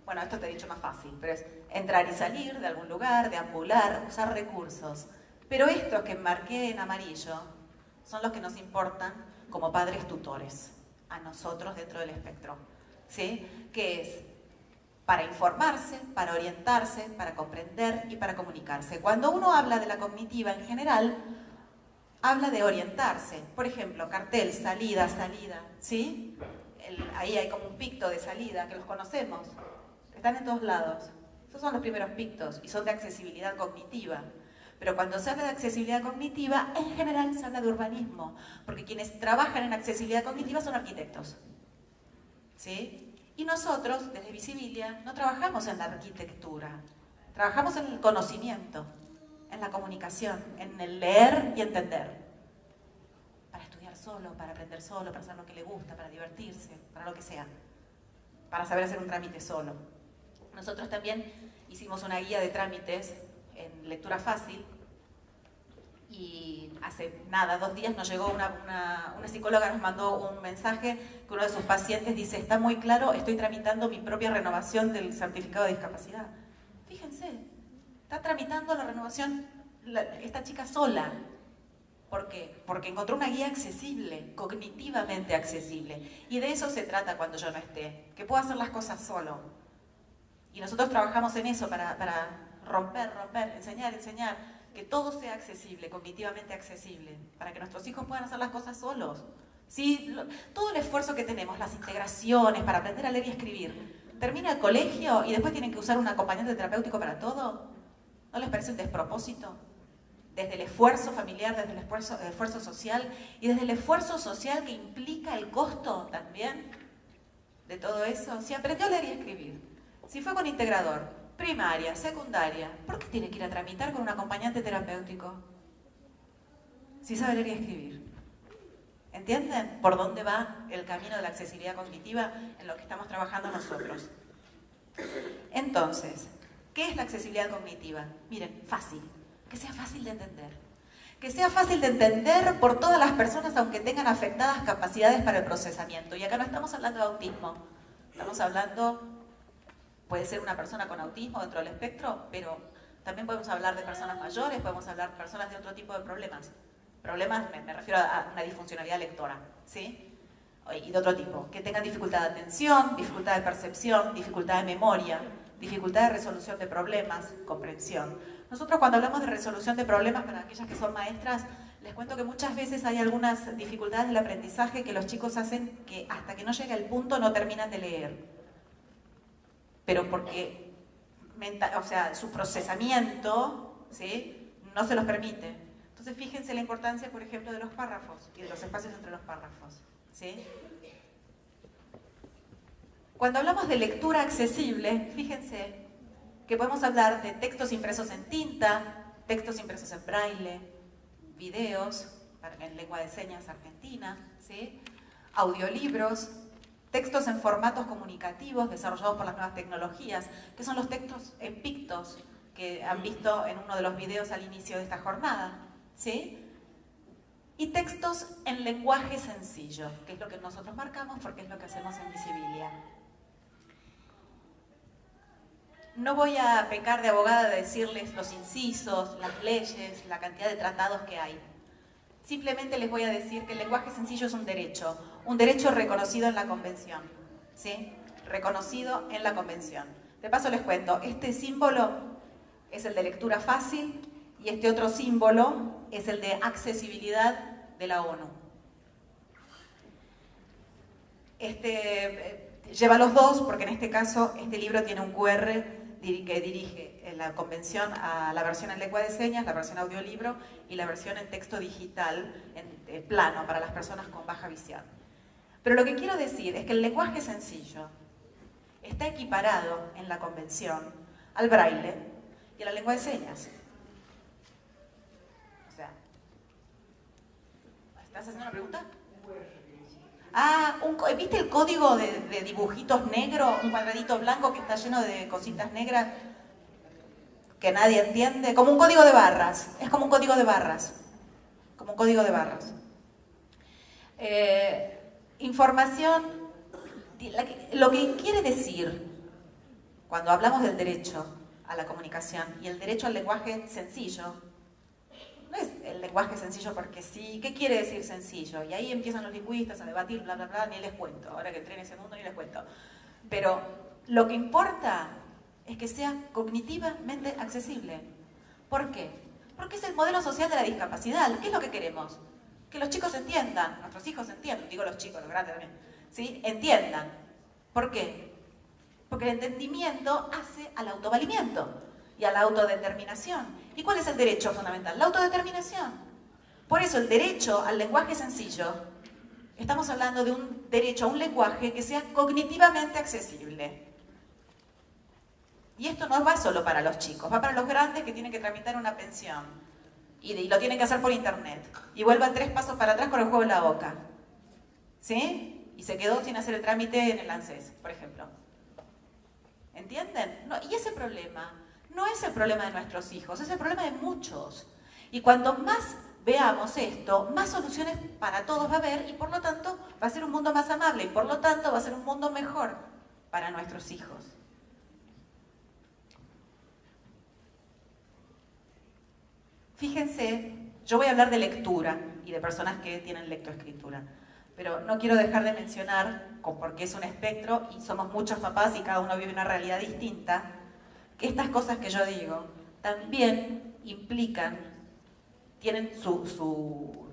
bueno, esto te he dicho más fácil, pero es entrar y salir de algún lugar, deambular, usar recursos. Pero estos que marqué en amarillo son los que nos importan como padres tutores, a nosotros dentro del espectro, ¿sí? Que es para informarse, para orientarse, para comprender y para comunicarse. Cuando uno habla de la cognitiva en general, habla de orientarse. Por ejemplo, cartel, salida, ¿sí? Ahí hay como un picto de salida, que los conocemos. Están en todos lados. Esos son los primeros pictos y son de accesibilidad cognitiva. Pero cuando se habla de accesibilidad cognitiva, en general se habla de urbanismo, porque quienes trabajan en accesibilidad cognitiva son arquitectos, ¿sí? Y nosotros, desde Visibilia, no trabajamos en la arquitectura, trabajamos en el conocimiento, en la comunicación, en el leer y entender. Para estudiar solo, para aprender solo, para hacer lo que le gusta, para divertirse, para lo que sea, para saber hacer un trámite solo. Nosotros también hicimos una guía de trámites en lectura fácil y hace nada, 2 días nos llegó una psicóloga, nos mandó un mensaje que uno de sus pacientes dice, está muy claro, estoy tramitando mi propia renovación del certificado de discapacidad. Fíjense, está tramitando la renovación esta chica sola. ¿Por qué? Porque encontró una guía accesible, cognitivamente accesible. Y de eso se trata cuando yo no esté, que pueda hacer las cosas solo. Y nosotros trabajamos en eso para romper, enseñar, que todo sea accesible, cognitivamente accesible, para que nuestros hijos puedan hacer las cosas solos, ¿Sí? Todo el esfuerzo que tenemos, las integraciones para aprender a leer y escribir, termina el colegio y después tienen que usar un acompañante terapéutico para todo. ¿No les parece un despropósito? Desde el esfuerzo familiar, desde el esfuerzo social y desde el esfuerzo social que implica el costo también de todo eso. Si aprendió a leer y escribir, si fue con integrador, primaria, secundaria, ¿por qué tiene que ir a tramitar con un acompañante terapéutico? Si sabe leer y escribir. ¿Entienden por dónde va el camino de la accesibilidad cognitiva en lo que estamos trabajando nosotros? Entonces, ¿qué es la accesibilidad cognitiva? Miren, fácil, que sea fácil de entender. Que sea fácil de entender por todas las personas aunque tengan afectadas capacidades para el procesamiento. Y acá no estamos hablando de autismo, estamos hablando, puede ser una persona con autismo dentro del espectro, pero también podemos hablar de personas mayores, podemos hablar de personas de otro tipo de problemas. Problemas, me refiero a una disfuncionalidad lectora, ¿sí? Y de otro tipo, que tengan dificultad de atención, dificultad de percepción, dificultad de memoria, dificultad de resolución de problemas, comprensión. Nosotros cuando hablamos de resolución de problemas, para aquellas que son maestras, les cuento que muchas veces hay algunas dificultades del aprendizaje que los chicos hacen que hasta que no llega el punto no terminan de leer. Pero porque su procesamiento, ¿sí?, no se los permite. Entonces fíjense la importancia, por ejemplo, de los párrafos y de los espacios entre los párrafos, ¿sí? Cuando hablamos de lectura accesible, fíjense que podemos hablar de textos impresos en tinta, textos impresos en braille, videos en lengua de señas argentina, ¿sí?, audiolibros, textos en formatos comunicativos desarrollados por las nuevas tecnologías, que son los textos en pictos que han visto en uno de los videos al inicio de esta jornada, ¿sí? Y textos en lenguaje sencillo, que es lo que nosotros marcamos porque es lo que hacemos en Visibilia. No voy a pecar de abogada de decirles los incisos, las leyes, la cantidad de tratados que hay. Simplemente les voy a decir que el lenguaje sencillo es un derecho reconocido en la Convención, ¿sí? Reconocido en la Convención. De paso les cuento, este símbolo es el de lectura fácil y este otro símbolo es el de accesibilidad de la ONU. Lleva los dos porque en este caso este libro tiene un QR que dirige la convención a la versión en lengua de señas, la versión audiolibro y la versión en texto digital, en plano, para las personas con baja visión. Pero lo que quiero decir es que el lenguaje sencillo está equiparado en la convención al braille y a la lengua de señas. O sea, ¿estás haciendo una pregunta? Ah, ¿viste el código de dibujitos negro? Un cuadradito blanco que está lleno de cositas negras que nadie entiende. Como un código de barras. Es como un código de barras. Como un código de barras. Información. Lo que quiere decir cuando hablamos del derecho a la comunicación y el derecho al lenguaje sencillo, no es el lenguaje sencillo porque sí. ¿Qué quiere decir sencillo? Y ahí empiezan los lingüistas a debatir, bla, bla, bla, ni les cuento. Ahora que entré en ese mundo, ni les cuento. Pero lo que importa es que sea cognitivamente accesible. ¿Por qué? Porque es el modelo social de la discapacidad. ¿Qué es lo que queremos? Que los chicos entiendan, nuestros hijos entiendan, digo los chicos, los grandes también, ¿sí? Entiendan. ¿Por qué? Porque el entendimiento hace al autovalimiento y a la autodeterminación. ¿Y cuál es el derecho fundamental? La autodeterminación. Por eso el derecho al lenguaje sencillo, estamos hablando de un derecho a un lenguaje que sea cognitivamente accesible. Y esto no va solo para los chicos, va para los grandes que tienen que tramitar una pensión y lo tienen que hacer por internet. Y vuelvan 3 pasos para atrás con el juego en la boca. ¿Sí? Y se quedó sin hacer el trámite en el ANSES, por ejemplo. ¿Entienden? No, y ese problema no es el problema de nuestros hijos, es el problema de muchos. Y cuanto más veamos esto, más soluciones para todos va a haber y por lo tanto va a ser un mundo más amable y por lo tanto va a ser un mundo mejor para nuestros hijos. Fíjense, yo voy a hablar de lectura y de personas que tienen lectoescritura, pero no quiero dejar de mencionar, porque es un espectro y somos muchos papás y cada uno vive una realidad distinta, que estas cosas que yo digo también implican, tienen su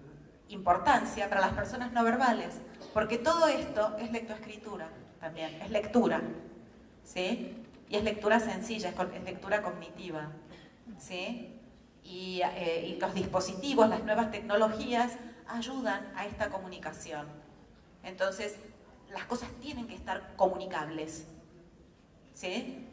importancia para las personas no verbales, porque todo esto es lectoescritura también, es lectura, ¿sí? Y es lectura sencilla, es lectura cognitiva, ¿sí? Y los dispositivos, las nuevas tecnologías ayudan a esta comunicación. Entonces, las cosas tienen que estar comunicables, ¿sí?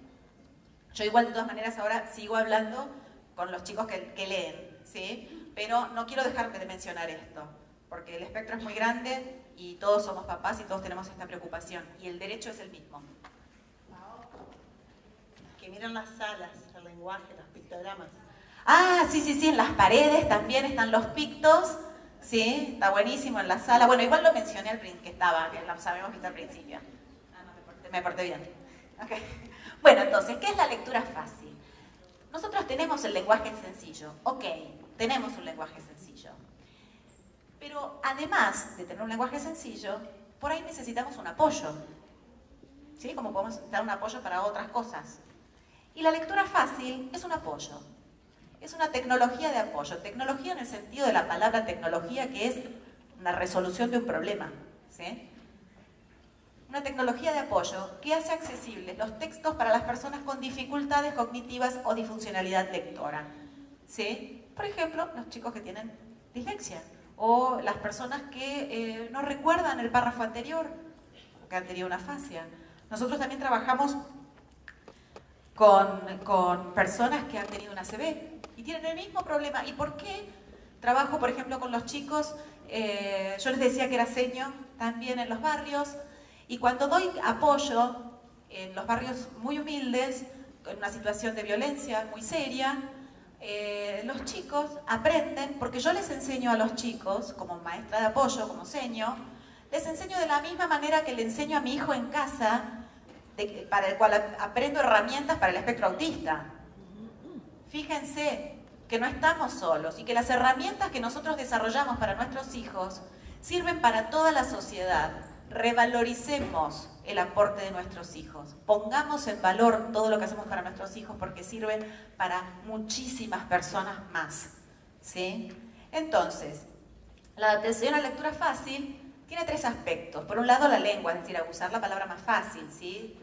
Yo igual de todas maneras ahora sigo hablando con los chicos que leen, ¿sí? Pero no quiero dejarme de mencionar esto, porque el espectro es muy grande y todos somos papás y todos tenemos esta preocupación, y el derecho es el mismo. Que miren las salas, el lenguaje, los pictogramas. Ah, sí, sí, sí, en las paredes también están los pictos, sí, está buenísimo en la sala. Bueno, igual lo mencioné al principio, que estaba, que lo sabemos visto al principio. Ah, no, me porté bien. Okay. Bueno, entonces, ¿qué es la lectura fácil? Nosotros tenemos el lenguaje sencillo, ok, tenemos un lenguaje sencillo. Pero además de tener un lenguaje sencillo, por ahí necesitamos un apoyo, ¿sí? Como podemos dar un apoyo para otras cosas. Y la lectura fácil es un apoyo. Es una tecnología de apoyo. Tecnología en el sentido de la palabra tecnología, que es una resolución de un problema, ¿sí? Una tecnología de apoyo que hace accesibles los textos para las personas con dificultades cognitivas o disfuncionalidad lectora, ¿sí? Por ejemplo, los chicos que tienen dislexia o las personas que no recuerdan el párrafo anterior, que han tenido una afasia. Nosotros también trabajamos con personas que han tenido una ACV y tienen el mismo problema. ¿Y por qué? Trabajo, por ejemplo, con los chicos, yo les decía que era seño también en los barrios, y cuando doy apoyo en los barrios muy humildes, en una situación de violencia muy seria, los chicos aprenden, porque yo les enseño a los chicos, como maestra de apoyo, como seño, les enseño de la misma manera que le enseño a mi hijo en casa, para el cual aprendo herramientas para el espectro autista. Fíjense que no estamos solos y que las herramientas que nosotros desarrollamos para nuestros hijos sirven para toda la sociedad. Revaloricemos el aporte de nuestros hijos. Pongamos en valor todo lo que hacemos para nuestros hijos, porque sirven para muchísimas personas más, ¿sí? Entonces, la adaptación a la lectura fácil tiene tres aspectos. Por un lado, la lengua, es decir, usar la palabra más fácil, ¿sí?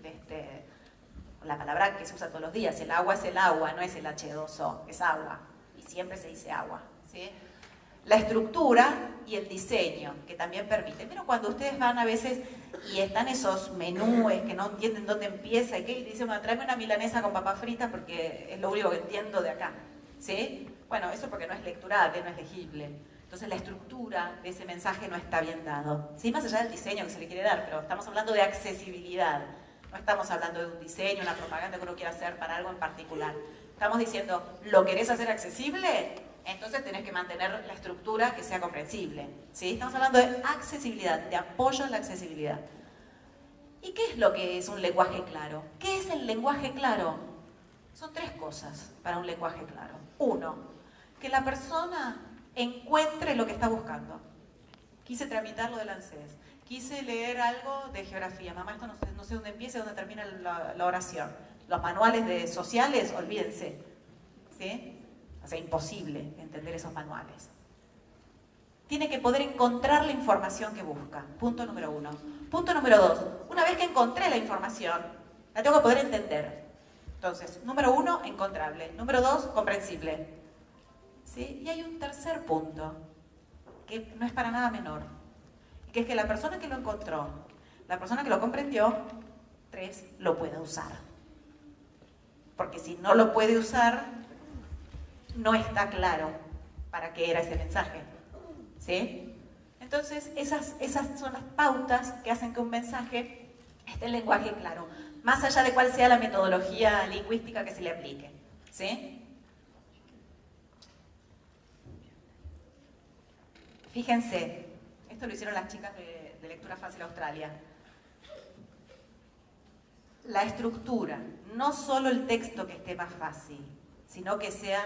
La palabra que se usa todos los días. El agua es el agua, no es el H2O, es agua. Y siempre se dice agua, ¿sí? La estructura y el diseño, que también permite. Pero cuando ustedes van a veces y están esos menúes que no entienden dónde empieza y que dicen, bueno, tráeme una milanesa con papa frita porque es lo único que entiendo de acá, ¿sí? Bueno, eso porque no es lecturable, no es legible. Entonces la estructura de ese mensaje no está bien dado, ¿sí? Más allá del diseño que se le quiere dar, pero estamos hablando de accesibilidad. No estamos hablando de un diseño, una propaganda que uno quiera hacer para algo en particular. Estamos diciendo, ¿lo querés hacer accesible? Entonces tenés que mantener la estructura que sea comprensible, ¿sí? Estamos hablando de accesibilidad, de apoyo a la accesibilidad. ¿Y qué es lo que es un lenguaje claro? ¿Qué es el lenguaje claro? Son tres cosas para un lenguaje claro. Uno, que la persona encuentre lo que está buscando. Quise tramitarlo del ANSES, quise leer algo de geografía. Mamá, esto no sé dónde empieza y dónde termina la oración. Los manuales sociales, olvídense, ¿sí? O sea, imposible entender esos manuales. Tiene que poder encontrar la información que busca. Punto número uno. Punto número dos. Una vez que encontré la información, la tengo que poder entender. Entonces, número uno, encontrable. Número dos, comprensible. ¿Sí? Y hay un tercer punto, que no es para nada menor. Que es que la persona que lo encontró, la persona que lo comprendió, tres, lo pueda usar. Porque si no lo puede usar, no está claro para qué era ese mensaje, ¿sí? Entonces, esas son las pautas que hacen que un mensaje esté en lenguaje claro, más allá de cuál sea la metodología lingüística que se le aplique, ¿sí? Fíjense, esto lo hicieron las chicas de Lectura Fácil Australia. La estructura, no solo el texto que esté más fácil, sino que sea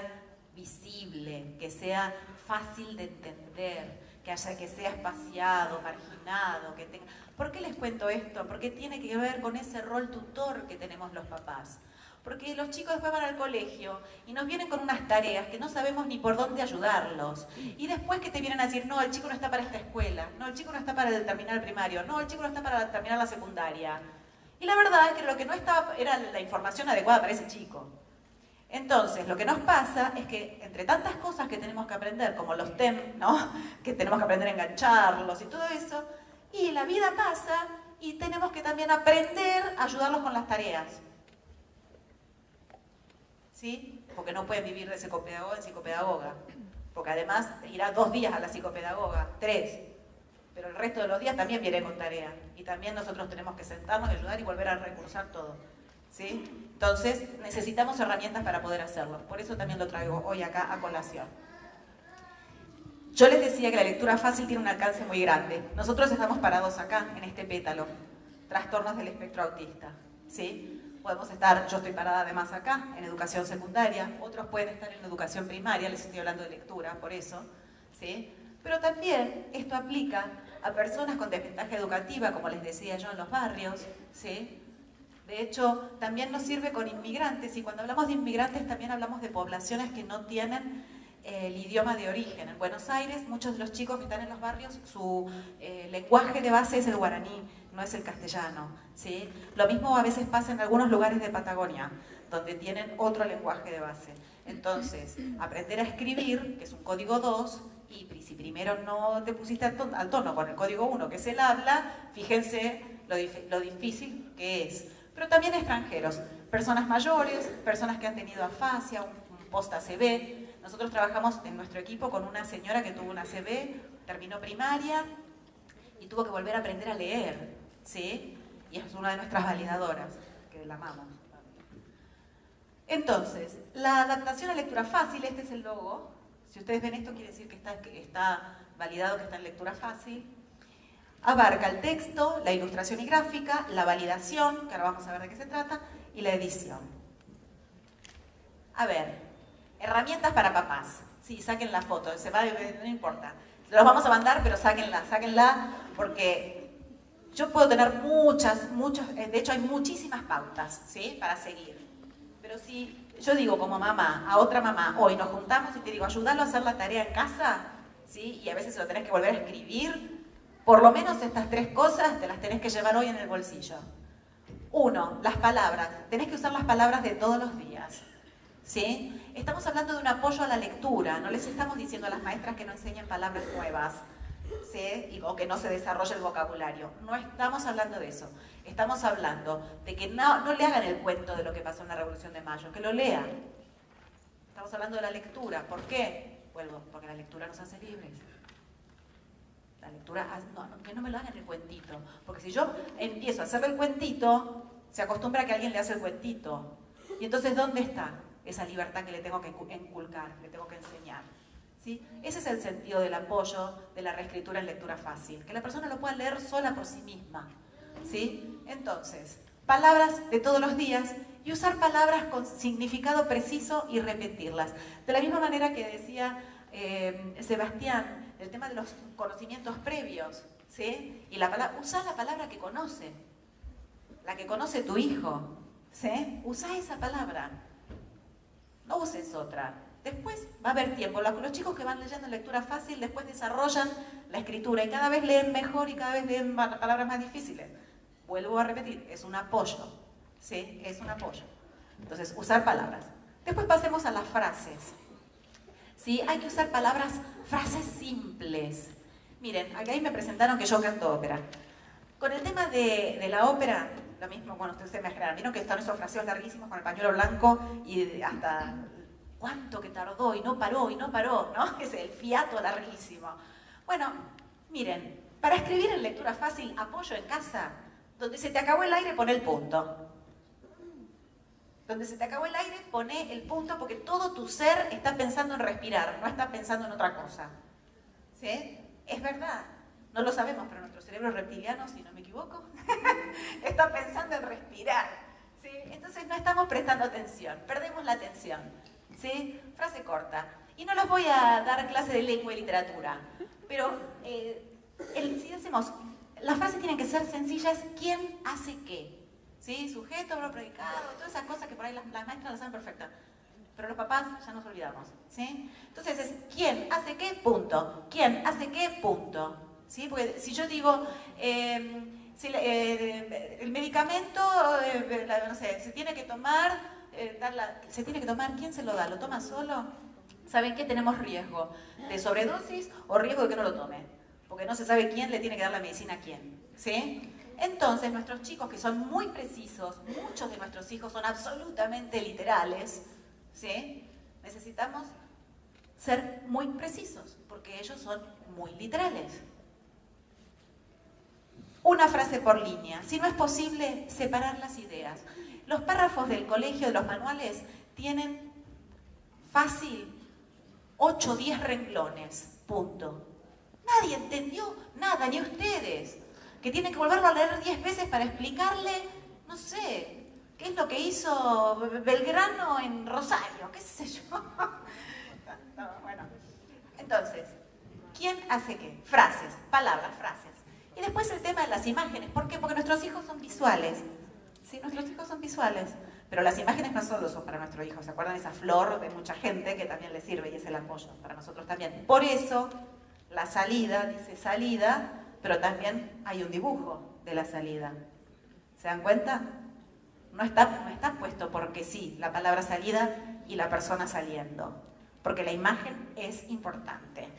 visible, que sea fácil de entender, que sea espaciado, marginado, que tenga... ¿Por qué les cuento esto? Porque tiene que ver con ese rol tutor que tenemos los papás. Porque los chicos después van al colegio y nos vienen con unas tareas que no sabemos ni por dónde ayudarlos. Y después que te vienen a decir, no, el chico no está para esta escuela, no, el chico no está para terminar el primario, no, el chico no está para terminar la secundaria. Y la verdad es que lo que no estaba era la información adecuada para ese chico. Entonces, lo que nos pasa es que entre tantas cosas que tenemos que aprender, como los TEM, ¿no? Que tenemos que aprender a engancharlos y todo eso, y la vida pasa y tenemos que también aprender a ayudarlos con las tareas. ¿Sí? Porque no pueden vivir de psicopedagoga en psicopedagoga. Porque además irá 2 días a la psicopedagoga, 3. Pero el resto de los días también viene con tarea. Y también nosotros tenemos que sentarnos y ayudar y volver a recursar todo. ¿Sí? Entonces, necesitamos herramientas para poder hacerlo. Por eso también lo traigo hoy acá a colación. Yo les decía que la lectura fácil tiene un alcance muy grande. Nosotros estamos parados acá, en este pétalo. Trastornos del espectro autista. ¿Sí? Podemos estar, yo estoy parada además acá, en educación secundaria. Otros pueden estar en educación primaria, les estoy hablando de lectura, por eso. ¿Sí? Pero también esto aplica a personas con desventaja educativa, como les decía yo, en los barrios. ¿Sí? De hecho, también nos sirve con inmigrantes, y cuando hablamos de inmigrantes también hablamos de poblaciones que no tienen el idioma de origen. En Buenos Aires, muchos de los chicos que están en los barrios, su lenguaje de base es el guaraní, no es el castellano. ¿Sí? Lo mismo a veces pasa en algunos lugares de Patagonia, donde tienen otro lenguaje de base. Entonces, aprender a escribir, que es un código 2, y si primero no te pusiste al tono con el código 1, que es el habla, fíjense lo difícil que es. Pero también extranjeros, personas mayores, personas que han tenido afasia, un post-ACV. Nosotros trabajamos en nuestro equipo con una señora que tuvo un ACV, terminó primaria y tuvo que volver a aprender a leer, ¿sí? Y es una de nuestras validadoras, que la amamos. Entonces, la adaptación a lectura fácil, este es el logo. Si ustedes ven esto, quiere decir que está validado, que está en lectura fácil. Abarca el texto, la ilustración y gráfica, la validación, que ahora vamos a ver de qué se trata, y la edición. A ver, herramientas para papás. Sí, saquen la foto, no importa. Los vamos a mandar, pero sáquenla, porque yo puedo tener de hecho hay muchísimas pautas, ¿sí? Para seguir. Pero si yo digo como mamá, a otra mamá, hoy nos juntamos y te digo, ayúdalo a hacer la tarea en casa, ¿sí? Y a veces se lo tenés que volver a escribir. Por lo menos estas 3 cosas te las tenés que llevar hoy en el bolsillo. 1, las palabras. Tenés que usar las palabras de todos los días. ¿Sí? Estamos hablando de un apoyo a la lectura. No les estamos diciendo a las maestras que no enseñen palabras nuevas, ¿sí? O que no se desarrolle el vocabulario. No estamos hablando de eso. Estamos hablando de que no le hagan el cuento de lo que pasó en la Revolución de Mayo, que lo lean. Estamos hablando de la lectura. ¿Por qué? Vuelvo, porque la lectura nos hace libres. La lectura, que no me lo hagan el cuentito, porque si yo empiezo a hacerle el cuentito, se acostumbra a que alguien le hace el cuentito. Y entonces, ¿dónde está esa libertad que le tengo que inculcar, le tengo que enseñar? ¿Sí? Ese es el sentido del apoyo de la reescritura en lectura fácil, que la persona lo pueda leer sola por sí misma. ¿Sí? Entonces, palabras de todos los días y usar palabras con significado preciso y repetirlas. De la misma manera que decía Sebastián, el tema de los conocimientos previos, ¿sí? Y usá la palabra que conoce, la que conoce tu hijo, ¿sí? Usá esa palabra, no uses otra. Después va a haber tiempo. Los chicos que van leyendo en lectura fácil después desarrollan la escritura y cada vez leen mejor y cada vez leen palabras más difíciles. Vuelvo a repetir, es un apoyo, ¿sí? Es un apoyo. Entonces, usar palabras. Después pasemos a las frases. ¿Sí? Hay que usar frases simples. Miren, ahí me presentaron que yo canto ópera. Con el tema de la ópera, lo mismo, bueno, ustedes se imaginarán, vieron que están esos fraseos larguísimos con el pañuelo blanco y hasta cuánto que tardó y no paró, ¿no? Es el fiato larguísimo. Bueno, miren, para escribir en lectura fácil, apoyo en casa, donde se te acabó el aire, pone el punto. Donde se te acabó el aire, pone el punto porque todo tu ser está pensando en respirar, no está pensando en otra cosa. ¿Sí? Es verdad. No lo sabemos, pero nuestro cerebro reptiliano, si no me equivoco, está pensando en respirar. ¿Sí? Entonces no estamos prestando atención, perdemos la atención. ¿Sí? Frase corta. Y no les voy a dar clase de lengua y literatura, pero si decimos, las frases tienen que ser sencillas, ¿quién hace qué? ¿sí? Sujeto, verbo, predicado, todas esas cosas que por ahí las maestras las saben perfectas. Pero los papás ya nos olvidamos, ¿sí? Entonces es ¿quién hace qué? Punto. ¿Quién hace qué? Punto. ¿Sí? Porque si yo digo, el medicamento, no sé, se tiene que tomar, ¿quién se lo da? ¿Lo toma solo? ¿Saben qué? Tenemos riesgo de sobredosis o riesgo de que no lo tome, porque no se sabe quién le tiene que dar la medicina a quién, ¿sí? Entonces, nuestros chicos que son muy precisos, muchos de nuestros hijos son absolutamente literales, ¿sí? Necesitamos ser muy precisos, porque ellos son muy literales. Una frase por línea. Si no es posible, separar las ideas. Los párrafos del colegio, de los manuales, tienen fácil 8 o 10 renglones, punto. Nadie entendió nada, ni ustedes, que tienen que volverlo a leer 10 veces para explicarle, no sé, qué es lo que hizo Belgrano en Rosario, qué sé yo. No, bueno, entonces, ¿quién hace qué? Frases, palabras, frases. Y después el tema de las imágenes. ¿Por qué? Porque nuestros hijos son visuales. Sí, nuestros hijos son visuales. Pero las imágenes no solo son para nuestro hijo. ¿Se acuerdan de esa flor de mucha gente que también le sirve y es el apoyo para nosotros también? Por eso, la salida dice salida, pero también hay un dibujo de la salida. ¿Se dan cuenta? No está puesto porque sí, la palabra salida y la persona saliendo. Porque la imagen es importante.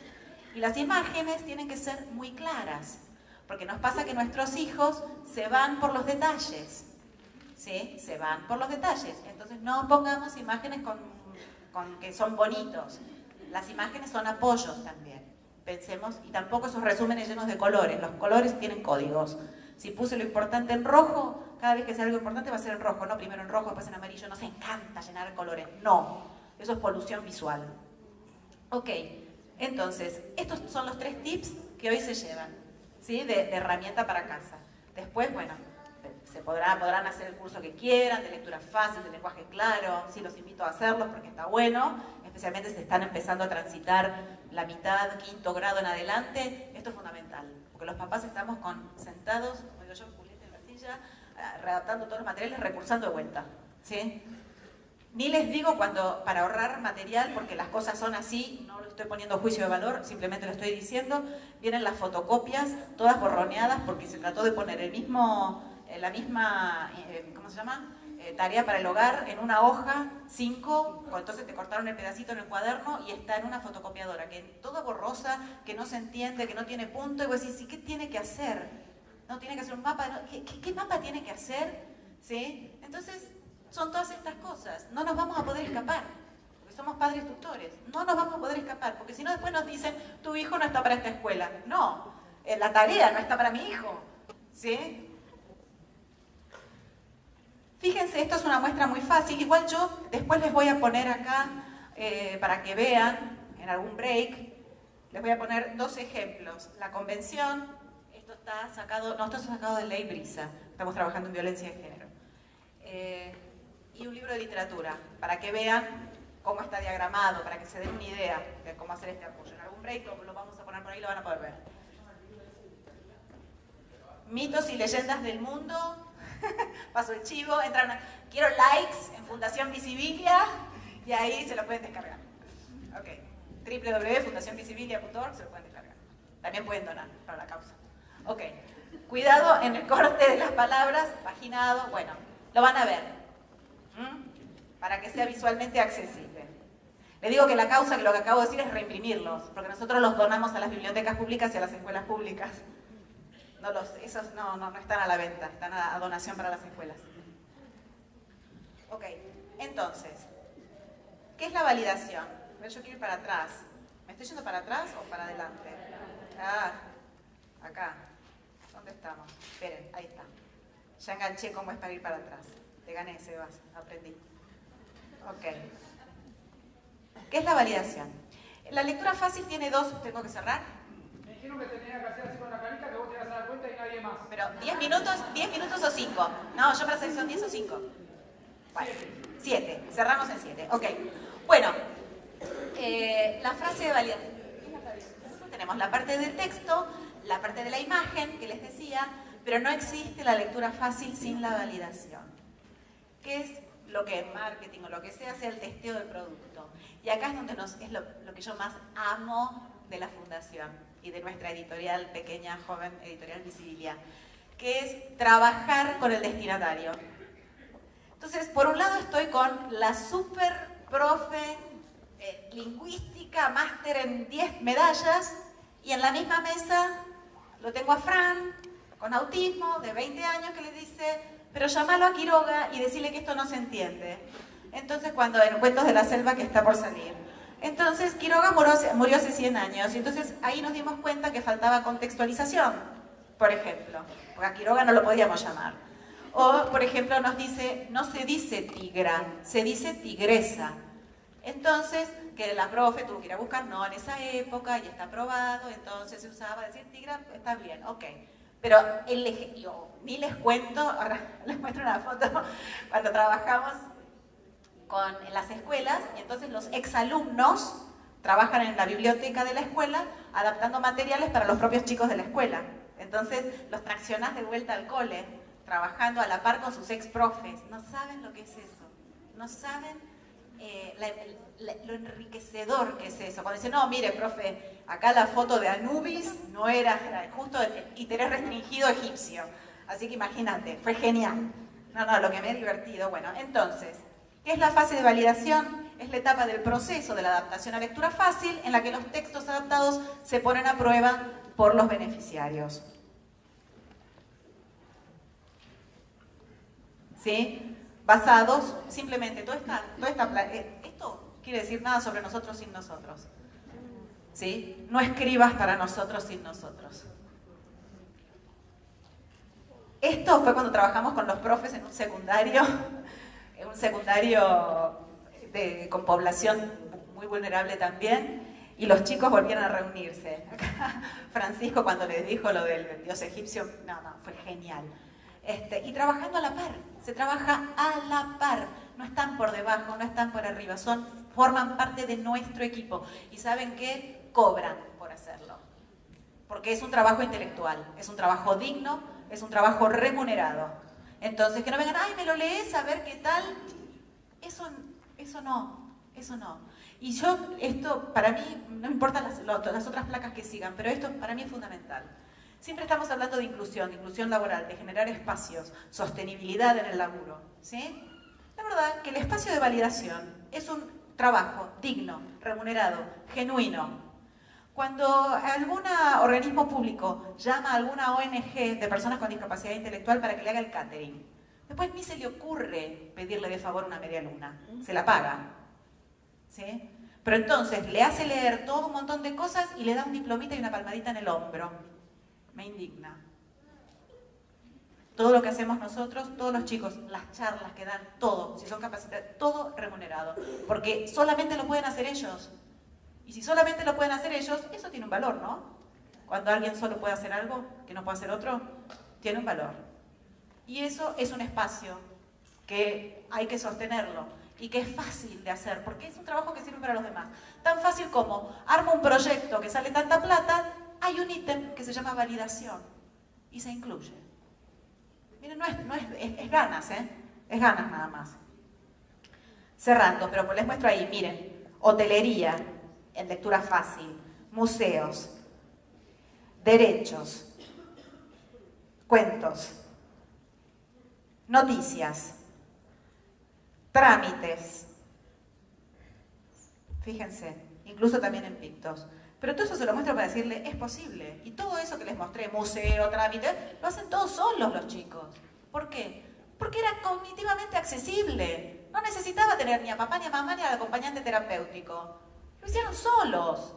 Y las imágenes tienen que ser muy claras. Porque nos pasa que nuestros hijos se van por los detalles, ¿sí? Se van por los detalles. Entonces no pongamos imágenes con que son bonitos. Las imágenes son apoyos también. Pensemos, y tampoco esos resúmenes llenos de colores. Los colores tienen códigos. Si puse lo importante en rojo, cada vez que sea algo importante va a ser en rojo, no primero en rojo, después en amarillo. Nos encanta llenar colores. No, eso es polución visual. Ok, entonces, estos son los 3 tips que hoy se llevan. ¿Sí? De herramienta para casa. Después, bueno, podrán hacer el curso que quieran, de lectura fácil, de lenguaje claro, sí, los invito a hacerlos porque está bueno, especialmente si están empezando a transitar la mitad, 5º grado en adelante, esto es fundamental, porque los papás estamos sentados, como digo yo, Julieta en la silla, redactando todos los materiales, recursando de vuelta, ¿sí? Ni les digo para ahorrar material, porque las cosas son así, no lo estoy poniendo juicio de valor, simplemente lo estoy diciendo, vienen las fotocopias, todas borroneadas, porque se trató de poner la misma, ¿cómo se llama? Tarea para el hogar en una hoja, 5, entonces te cortaron el pedacito en el cuaderno y está en una fotocopiadora, que toda borrosa, que no se entiende, que no tiene punto, y vos decís, ¿y qué tiene que hacer? No, tiene que hacer un mapa, ¿qué mapa tiene que hacer? ¿Sí? Entonces, son todas estas cosas. No nos vamos a poder escapar, porque somos padres tutores. No nos vamos a poder escapar, porque si no después nos dicen, tu hijo no está para esta escuela. No, la tarea no está para mi hijo. ¿Sí? Fíjense, esto es una muestra muy fácil. Igual yo después les voy a poner acá, para que vean, en algún break, les voy a poner 2 ejemplos. La convención, esto está sacado de Ley Brisa. Estamos trabajando en violencia de género. Y un libro de literatura, para que vean cómo está diagramado, para que se den una idea de cómo hacer este apoyo. En algún break lo vamos a poner por ahí, lo van a poder ver. Mitos y leyendas del mundo. Paso el chivo, quiero likes en Fundación Visibilia y ahí se lo pueden descargar. Ok, www.fundacionvisibilia.org se lo pueden descargar. También pueden donar para la causa. Ok, cuidado en el corte de las palabras, paginado, bueno, lo van a ver. Para que sea visualmente accesible. Le digo que la causa, que lo que acabo de decir es reimprimirlos, porque nosotros los donamos a las bibliotecas públicas y a las escuelas públicas. Esos no están a la venta, están a donación para las escuelas. Ok, entonces, ¿qué es la validación? Yo quiero ir para atrás. ¿Me estoy yendo para atrás o para adelante? Ah, acá. ¿Dónde estamos? Esperen, ahí está. Ya enganché cómo es para ir para atrás. Te gané, Sebas, aprendí. Ok. ¿Qué es la validación? La lectura fácil tiene 2... ¿Tengo que cerrar? Me dijeron que tenía que hacer así con la carita, que vos te ibas a dar cuenta y nadie más. Pero, ¿10 minutos o 5? No, yo para saber si son 10 o 5. Bueno, 7. Cerramos en 7. Ok. Bueno, la frase de validación. Tenemos la parte del texto, la parte de la imagen, que les decía, pero no existe la lectura fácil sin la validación. ¿Qué es lo que en marketing o lo que sea el testeo del producto? Y acá es donde es lo que yo más amo de la Fundación y de nuestra editorial, pequeña, joven editorial Visibilia, que es trabajar con el destinatario. Entonces, por un lado estoy con la super profe lingüística, máster en 10 medallas, y en la misma mesa lo tengo a Fran, con autismo, de 20 años, que le dice, pero llámalo a Quiroga y decirle que esto no se entiende. Entonces, cuando en Cuentos de la Selva, que está por salir. Entonces, Quiroga murió hace 100 años, y entonces ahí nos dimos cuenta que faltaba contextualización, por ejemplo, porque a Quiroga no lo podíamos llamar. O, por ejemplo, nos dice, no se dice tigra, se dice tigresa. Entonces, que la profe tuvo que ir a buscar, no, en esa época, y está aprobado, entonces se usaba decir tigra, está bien, ok. Pero yo ni les cuento, ahora les muestro una foto, cuando trabajamos en las escuelas, y entonces los exalumnos trabajan en la biblioteca de la escuela adaptando materiales para los propios chicos de la escuela. Entonces los traccionás de vuelta al cole, trabajando a la par con sus ex profes. No saben lo que es eso, no saben lo enriquecedor que es eso. Cuando dicen, no, mire, profe, acá la foto de Anubis no era justo el interés restringido egipcio. Así que imagínate, fue genial. No, lo que me he divertido. Bueno, entonces, ¿qué es la fase de validación? Es la etapa del proceso de la adaptación a lectura fácil, en la que los textos adaptados se ponen a prueba por los beneficiarios. ¿Sí? Basados, simplemente, esto quiere decir nada sobre nosotros sin nosotros. ¿Sí? No escribas para nosotros sin nosotros. Esto fue cuando trabajamos con los profes en un secundario con población muy vulnerable también, y los chicos volvieron a reunirse. Acá Francisco, cuando les dijo lo del dios egipcio, no, fue genial. Y trabajando a la par, se trabaja a la par, no están por debajo, no están por arriba, forman parte de nuestro equipo, y ¿saben qué? Cobran por hacerlo, porque es un trabajo intelectual, es un trabajo digno, es un trabajo remunerado. Entonces, que no vengan, ay, me lo lees, a ver qué tal. Eso no. Y esto para mí, no me importan las otras placas que sigan, pero esto para mí es fundamental. Siempre estamos hablando de inclusión laboral, de generar espacios, sostenibilidad en el laburo, ¿sí? La verdad que el espacio de validación es un trabajo digno, remunerado, genuino. Cuando algún organismo público llama a alguna ONG de personas con discapacidad intelectual para que le haga el catering, después ni se le ocurre pedirle de favor una media luna, se la paga, ¿sí? Pero entonces le hace leer todo un montón de cosas y le da un diplomita y una palmadita en el hombro. Me indigna. Todo lo que hacemos nosotros, todos los chicos, las charlas que dan, todo, si son capacitados, todo remunerado, porque solamente lo pueden hacer ellos. Y si solamente lo pueden hacer ellos, eso tiene un valor, ¿no? Cuando alguien solo puede hacer algo que no puede hacer otro, tiene un valor. Y eso es un espacio que hay que sostenerlo y que es fácil de hacer, porque es un trabajo que sirve para los demás. Tan fácil como armo un proyecto que sale tanta plata, hay un ítem que se llama validación y se incluye. Miren, es ganas, ¿eh? Es ganas nada más. Cerrando, pero les muestro ahí, miren, hotelería en lectura fácil, museos, derechos, cuentos, noticias, trámites, fíjense, incluso también en pictos. Pero todo eso se lo muestro para decirle, es posible. Y todo eso que les mostré, museo, trámite, lo hacen todos solos los chicos. ¿Por qué? Porque era cognitivamente accesible. No necesitaba tener ni a papá, ni a mamá, ni al acompañante terapéutico. Lo hicieron solos.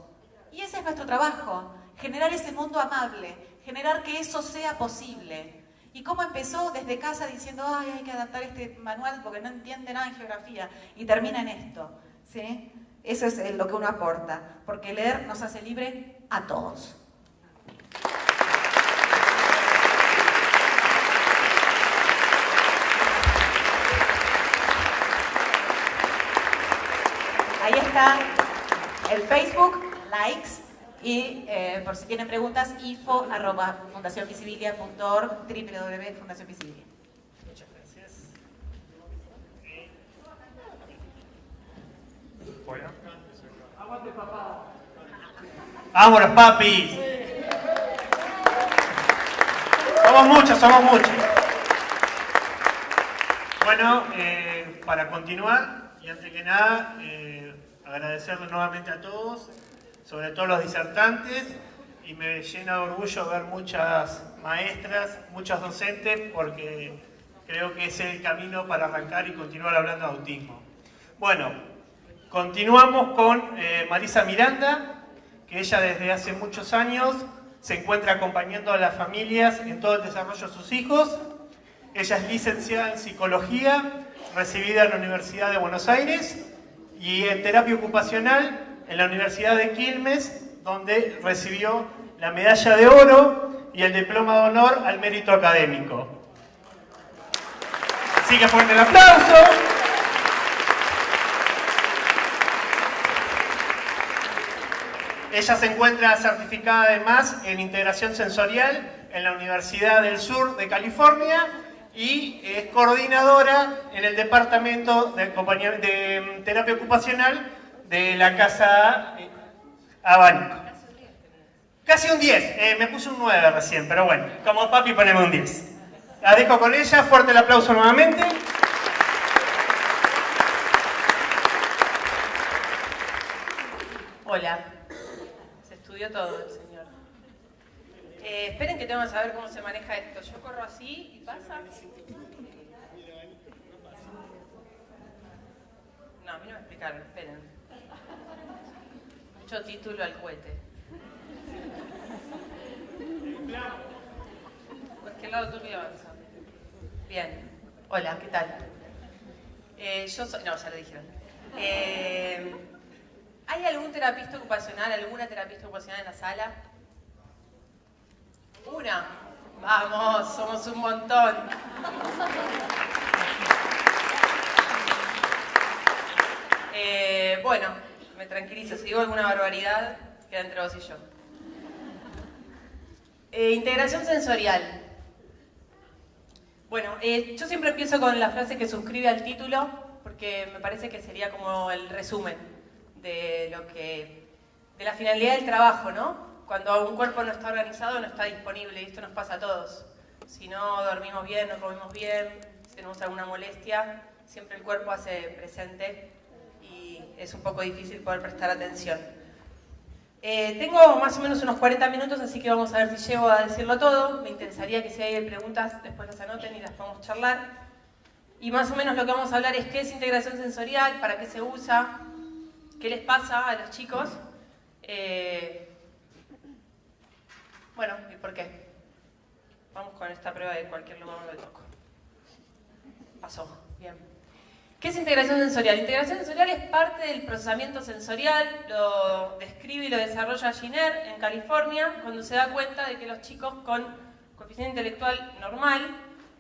Y ese es nuestro trabajo, generar ese mundo amable, generar que eso sea posible. ¿Y cómo empezó? Desde casa diciendo, ay, hay que adaptar este manual porque no entiende nada en geografía. Y termina en esto, ¿sí? Eso es lo que uno aporta, porque leer nos hace libre a todos. Ahí está el Facebook, likes, Y por si tienen preguntas, info@fundacionvisibilia.org, www.fundacionvisibilia. Muchas gracias. Bueno. Aguante, papá. ¡Vámonos, papis! Somos muchos, somos muchos. Bueno, para continuar, y antes que nada, agradecerles nuevamente a todos, sobre todo los disertantes, y me llena de orgullo ver muchas maestras, muchos docentes, porque creo que ese es el camino para arrancar y continuar hablando de autismo. Bueno, continuamos con Marisa Miranda, que ella desde hace muchos años se encuentra acompañando a las familias en todo el desarrollo de sus hijos. Ella es licenciada en Psicología, recibida en la Universidad de Buenos Aires, y en Terapia Ocupacional en la Universidad de Quilmes, donde recibió la medalla de oro y el diploma de honor al mérito académico. Así que fuerte el aplauso. Ella se encuentra certificada además en integración sensorial en la Universidad del Sur de California y es coordinadora en el departamento de terapia ocupacional de la Casa Abanico. Casi un 10, me puse un 9 recién, pero bueno, como papi poneme un 10. La dejo con ella, fuerte el aplauso nuevamente. Hola. Todo el señor. Esperen que tengo que saber cómo se maneja esto. Yo corro así y pasa. No, a mí no me explicaron, esperen. Mucho título al cohete. ¿Por qué lado tú me avanzas? Bien. Hola, ¿qué tal? Yo soy... No, ya lo dijeron. ¿Hay algún terapista ocupacional, alguna terapista ocupacional en la sala? ¿Una? Vamos, somos un montón. Bueno, me tranquilizo. Si digo alguna barbaridad, queda entre vos y yo. Integración sensorial. Bueno, yo siempre empiezo con la frase que suscribe al título, porque me parece que sería como el resumen de la finalidad del trabajo, ¿no? Cuando un cuerpo no está organizado, no está disponible, y esto nos pasa a todos. Si no dormimos bien, no comemos bien, si tenemos alguna molestia, siempre el cuerpo hace presente y es un poco difícil poder prestar atención. Tengo más o menos unos 40 minutos, así que vamos a ver si llego a decirlo todo. Me interesaría que si hay preguntas, después las anoten y las podemos charlar. Y más o menos lo que vamos a hablar es qué es integración sensorial, para qué se usa, qué les pasa a los chicos, bueno, y por qué. Vamos con esta prueba de cualquier lugar donde toco. Pasó, bien. ¿Qué es integración sensorial? Integración sensorial es parte del procesamiento sensorial, lo describe y lo desarrolla Giner en California, cuando se da cuenta de que los chicos con coeficiente intelectual normal,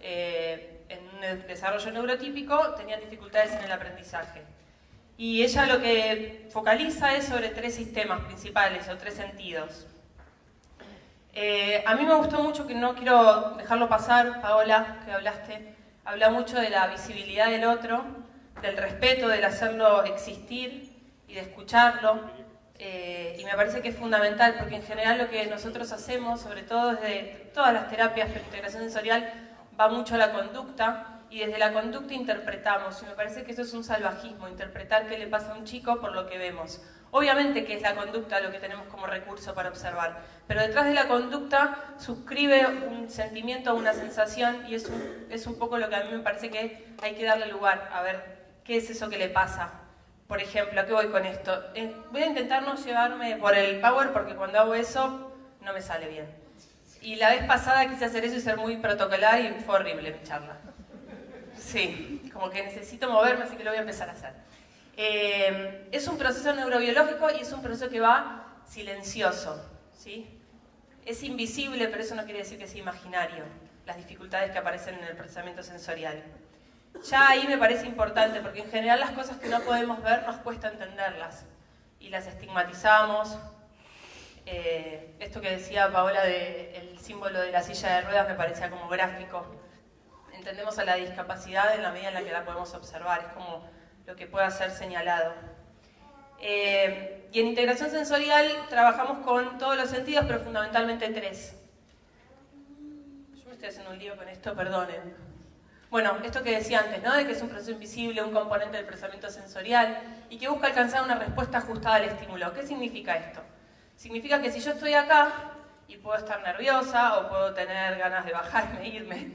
en un desarrollo neurotípico, tenían dificultades en el aprendizaje. Y ella lo que focaliza es sobre 3 sistemas principales o 3 sentidos. A mí me gustó mucho, que no quiero dejarlo pasar, Paola, que hablaste, habla mucho de la visibilidad del otro, del respeto, del hacerlo existir y de escucharlo. Y me parece que es fundamental, porque en general lo que nosotros hacemos, sobre todo desde todas las terapias de integración sensorial, va mucho a la conducta. Y desde la conducta interpretamos, y me parece que eso es un salvajismo, interpretar qué le pasa a un chico por lo que vemos. Obviamente que es la conducta lo que tenemos como recurso para observar, pero detrás de la conducta suscribe un sentimiento, una sensación, y es un poco lo que a mí me parece que hay que darle lugar, a ver qué es eso que le pasa. Por ejemplo, ¿a qué voy con esto? Voy a intentar no llevarme por el power, porque cuando hago eso no me sale bien. Y la vez pasada quise hacer eso y ser muy protocolar y fue horrible mi charla. Sí, como que necesito moverme, así que lo voy a empezar a hacer. Es un proceso neurobiológico y es un proceso que va silencioso, ¿sí? Es invisible, pero eso no quiere decir que sea imaginario, las dificultades que aparecen en el procesamiento sensorial. Ya ahí me parece importante, porque en general las cosas que no podemos ver nos cuesta entenderlas y las estigmatizamos. Esto que decía Paola del símbolo de la silla de ruedas me parecía como gráfico. Entendemos a la discapacidad en la medida en la que la podemos observar, es como lo que pueda ser señalado. Y en integración sensorial trabajamos con todos los sentidos, pero fundamentalmente 3. Yo me estoy haciendo un lío con esto, perdonen. Bueno, esto que decía antes, ¿no? De que es un proceso invisible, un componente del procesamiento sensorial y que busca alcanzar una respuesta ajustada al estímulo. ¿Qué significa esto? Significa que si yo estoy acá y puedo estar nerviosa o puedo tener ganas de bajarme, irme,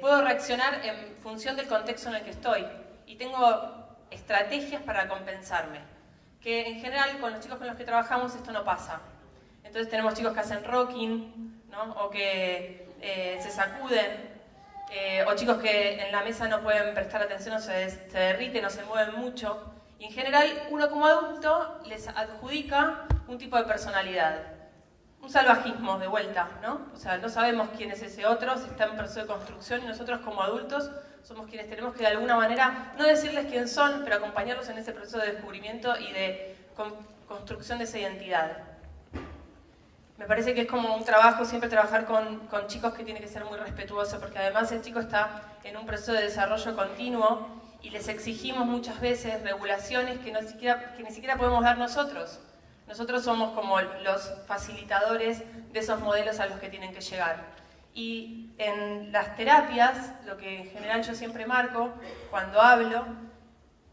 puedo reaccionar en función del contexto en el que estoy y tengo estrategias para compensarme, que en general con los chicos con los que trabajamos esto no pasa. Entonces tenemos chicos que hacen rocking, ¿no? O que se sacuden, o chicos que en la mesa no pueden prestar atención o se derriten o se mueven mucho. Y en general uno como adulto les adjudica un tipo de personalidad. Un salvajismo de vuelta, ¿no? O sea, no sabemos quién es ese otro, si está en proceso de construcción y nosotros como adultos somos quienes tenemos que de alguna manera, no decirles quién son, pero acompañarlos en ese proceso de descubrimiento y de construcción de esa identidad. Me parece que es como un trabajo, siempre trabajar con chicos que tiene que ser muy respetuoso, porque además el chico está en un proceso de desarrollo continuo y les exigimos muchas veces regulaciones que ni siquiera podemos dar nosotros. Nosotros somos como los facilitadores de esos modelos a los que tienen que llegar. Y en las terapias, lo que en general yo siempre marco cuando hablo,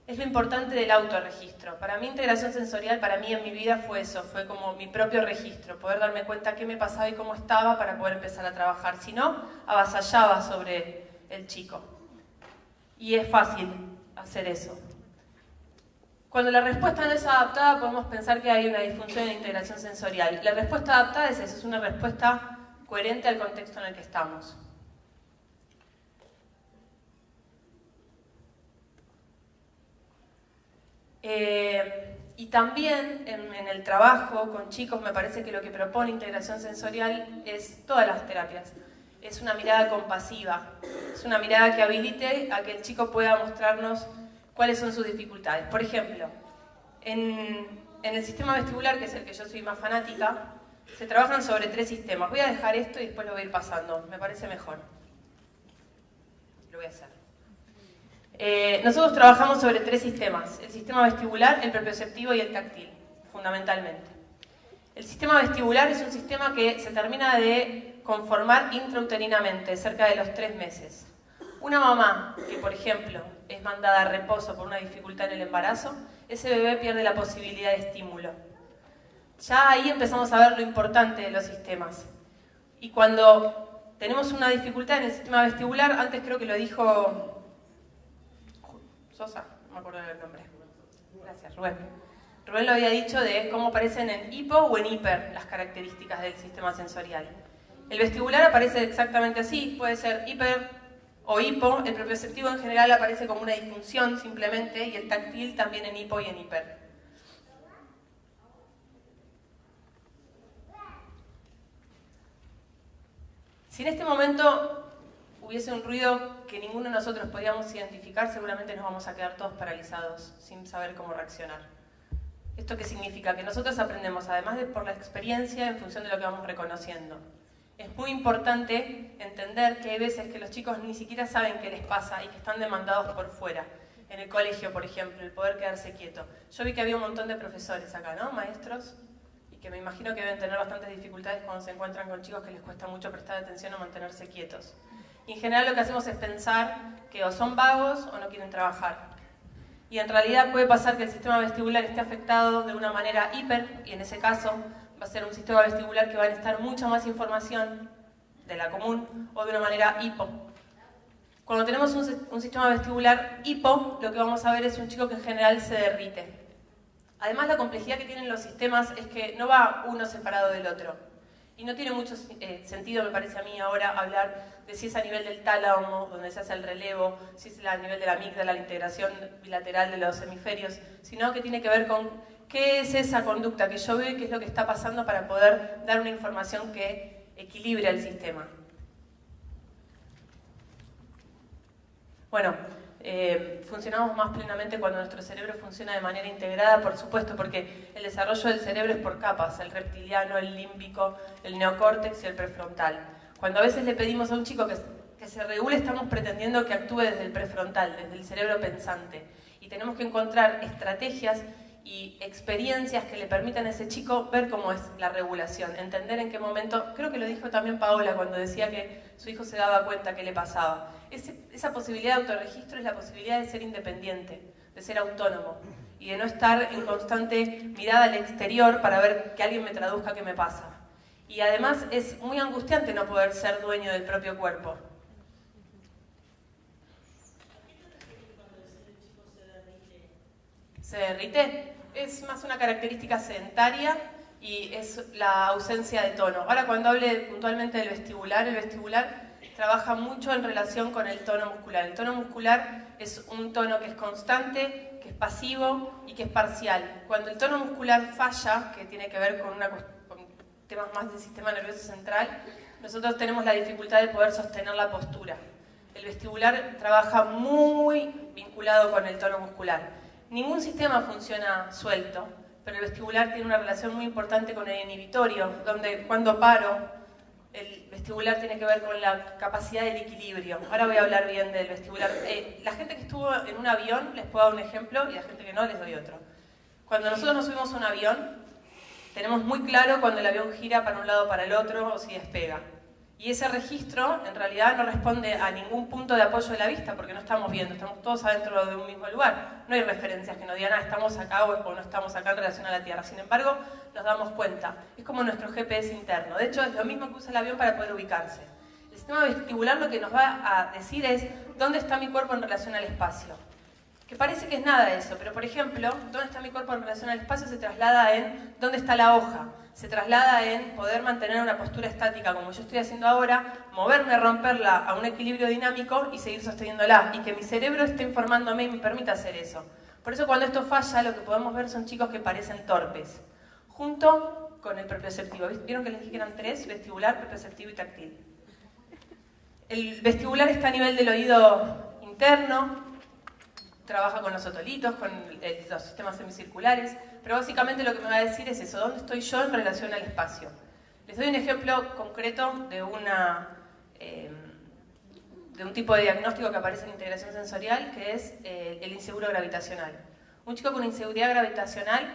es lo importante del autorregistro. Para mí integración sensorial, para mí en mi vida fue eso, fue como mi propio registro, poder darme cuenta qué me pasaba y cómo estaba para poder empezar a trabajar. Si no, avasallaba sobre el chico. Y es fácil hacer eso. Cuando la respuesta no es adaptada, podemos pensar que hay una disfunción en integración sensorial. La respuesta adaptada es eso, es una respuesta coherente al contexto en el que estamos. Y también en el trabajo con chicos me parece que lo que propone integración sensorial es todas las terapias. Es una mirada compasiva, es una mirada que habilite a que el chico pueda mostrarnos cuáles son sus dificultades. Por ejemplo, en el sistema vestibular, que es el que yo soy más fanática, se trabajan sobre 3 sistemas. Voy a dejar esto y después lo voy a ir pasando, me parece mejor. Lo voy a hacer. Nosotros trabajamos sobre 3 sistemas, el sistema vestibular, el propioceptivo y el táctil, fundamentalmente. El sistema vestibular es un sistema que se termina de conformar intrauterinamente, cerca de los 3 meses. Una mamá que, por ejemplo, es mandada a reposo por una dificultad en el embarazo, ese bebé pierde la posibilidad de estímulo. Ya ahí empezamos a ver lo importante de los sistemas. Y cuando tenemos una dificultad en el sistema vestibular, antes creo que lo dijo Sosa, no me acuerdo del nombre. Gracias, Rubén. Rubén lo había dicho de cómo aparecen en hipo o en hiper las características del sistema sensorial. El vestibular aparece exactamente así, puede ser hiper o hipo, el propioceptivo en general aparece como una disfunción simplemente y el táctil también en hipo y en hiper. Si en este momento hubiese un ruido que ninguno de nosotros podíamos identificar, seguramente nos vamos a quedar todos paralizados, sin saber cómo reaccionar. ¿Esto qué significa? Que nosotros aprendemos, además de por la experiencia, en función de lo que vamos reconociendo. Es muy importante entender que hay veces que los chicos ni siquiera saben qué les pasa y que están demandados por fuera. En el colegio, por ejemplo, el poder quedarse quieto. Yo vi que había un montón de profesores acá, ¿no? Maestros, y que me imagino que deben tener bastantes dificultades cuando se encuentran con chicos que les cuesta mucho prestar atención o mantenerse quietos. Y en general lo que hacemos es pensar que o son vagos o no quieren trabajar. Y en realidad puede pasar que el sistema vestibular esté afectado de una manera hiper, y en ese caso va a ser un sistema vestibular que va a necesitar mucha más información de la común, o de una manera hipo. Cuando tenemos un sistema vestibular hipo, lo que vamos a ver es un chico que en general se derrite. Además, la complejidad que tienen los sistemas es que no va uno separado del otro. Y no tiene mucho sentido, me parece a mí ahora, hablar de si es a nivel del tálamo, donde se hace el relevo, si es a nivel de la amígdala, la integración bilateral de los hemisferios, sino que tiene que ver con qué es esa conducta que yo veo y qué es lo que está pasando para poder dar una información que equilibre el sistema. Bueno, funcionamos más plenamente cuando nuestro cerebro funciona de manera integrada, por supuesto, porque el desarrollo del cerebro es por capas, el reptiliano, el límbico, el neocórtex y el prefrontal. Cuando a veces le pedimos a un chico que se regule, estamos pretendiendo que actúe desde el prefrontal, desde el cerebro pensante. Y tenemos que encontrar estrategias y experiencias que le permitan a ese chico ver cómo es la regulación, entender en qué momento, creo que lo dijo también Paola cuando decía que su hijo se daba cuenta qué le pasaba. Esa posibilidad de autorregistro es la posibilidad de ser independiente, de ser autónomo y de no estar en constante mirada al exterior para ver que alguien me traduzca qué me pasa. Y además es muy angustiante no poder ser dueño del propio cuerpo. ¿Se derrite? Es más una característica sedentaria y es la ausencia de tono. Ahora, cuando hable puntualmente del vestibular, el vestibular trabaja mucho en relación con el tono muscular. El tono muscular es un tono que es constante, que es pasivo y que es parcial. Cuando el tono muscular falla, que tiene que ver con temas más del sistema nervioso central, nosotros tenemos la dificultad de poder sostener la postura. El vestibular trabaja muy vinculado con el tono muscular. Ningún sistema funciona suelto, pero el vestibular tiene una relación muy importante con el inhibitorio, donde cuando paro, el vestibular tiene que ver con la capacidad del equilibrio. Ahora voy a hablar bien del vestibular. La gente que estuvo en un avión, les puedo dar un ejemplo, y la gente que no, les doy otro. Cuando nosotros nos subimos a un avión, tenemos muy claro cuando el avión gira para un lado o para el otro, o si despega. Y ese registro, en realidad, no responde a ningún punto de apoyo de la vista, porque no estamos viendo, estamos todos adentro de un mismo lugar. No hay referencias que nos digan, estamos acá o no estamos acá en relación a la Tierra. Sin embargo, nos damos cuenta. Es como nuestro GPS interno. De hecho, es lo mismo que usa el avión para poder ubicarse. El sistema vestibular lo que nos va a decir es, ¿dónde está mi cuerpo en relación al espacio? Que parece que es nada eso, pero por ejemplo, ¿dónde está mi cuerpo en relación al espacio? Se traslada en ¿dónde está la hoja? Se traslada en poder mantener una postura estática como yo estoy haciendo ahora, moverme, romperla a un equilibrio dinámico y seguir sosteniéndola, y que mi cerebro esté informándome y me permita hacer eso. Por eso cuando esto falla, lo que podemos ver son chicos que parecen torpes, junto con el propioceptivo. ¿Vieron que les dije que eran tres? Vestibular, propioceptivo y táctil. El vestibular está a nivel del oído interno, trabaja con los otolitos, con los sistemas semicirculares, pero básicamente lo que me va a decir es eso, ¿dónde estoy yo en relación al espacio? Les doy un ejemplo concreto de un tipo de diagnóstico que aparece en integración sensorial, que es el inseguro gravitacional. Un chico con inseguridad gravitacional,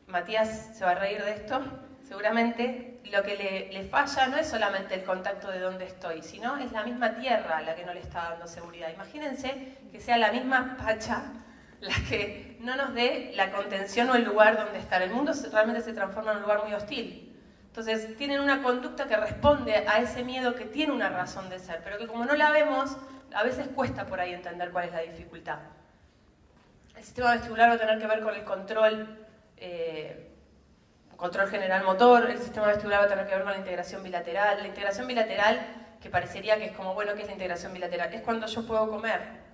Matías se va a reír de esto, seguramente lo que le falla no es solamente el contacto de dónde estoy, sino es la misma tierra la que no le está dando seguridad. Imagínense que sea la misma pacha la que no nos dé la contención o el lugar donde estar. El mundo realmente se transforma en un lugar muy hostil. Entonces tienen una conducta que responde a ese miedo que tiene una razón de ser, pero que como no la vemos, a veces cuesta por ahí entender cuál es la dificultad. El sistema vestibular va a tener que ver con el control general motor, el sistema vestibular va a tener que ver con la integración bilateral. La integración bilateral, que parecería que es como, bueno, ¿qué es la integración bilateral? Es cuando yo puedo comer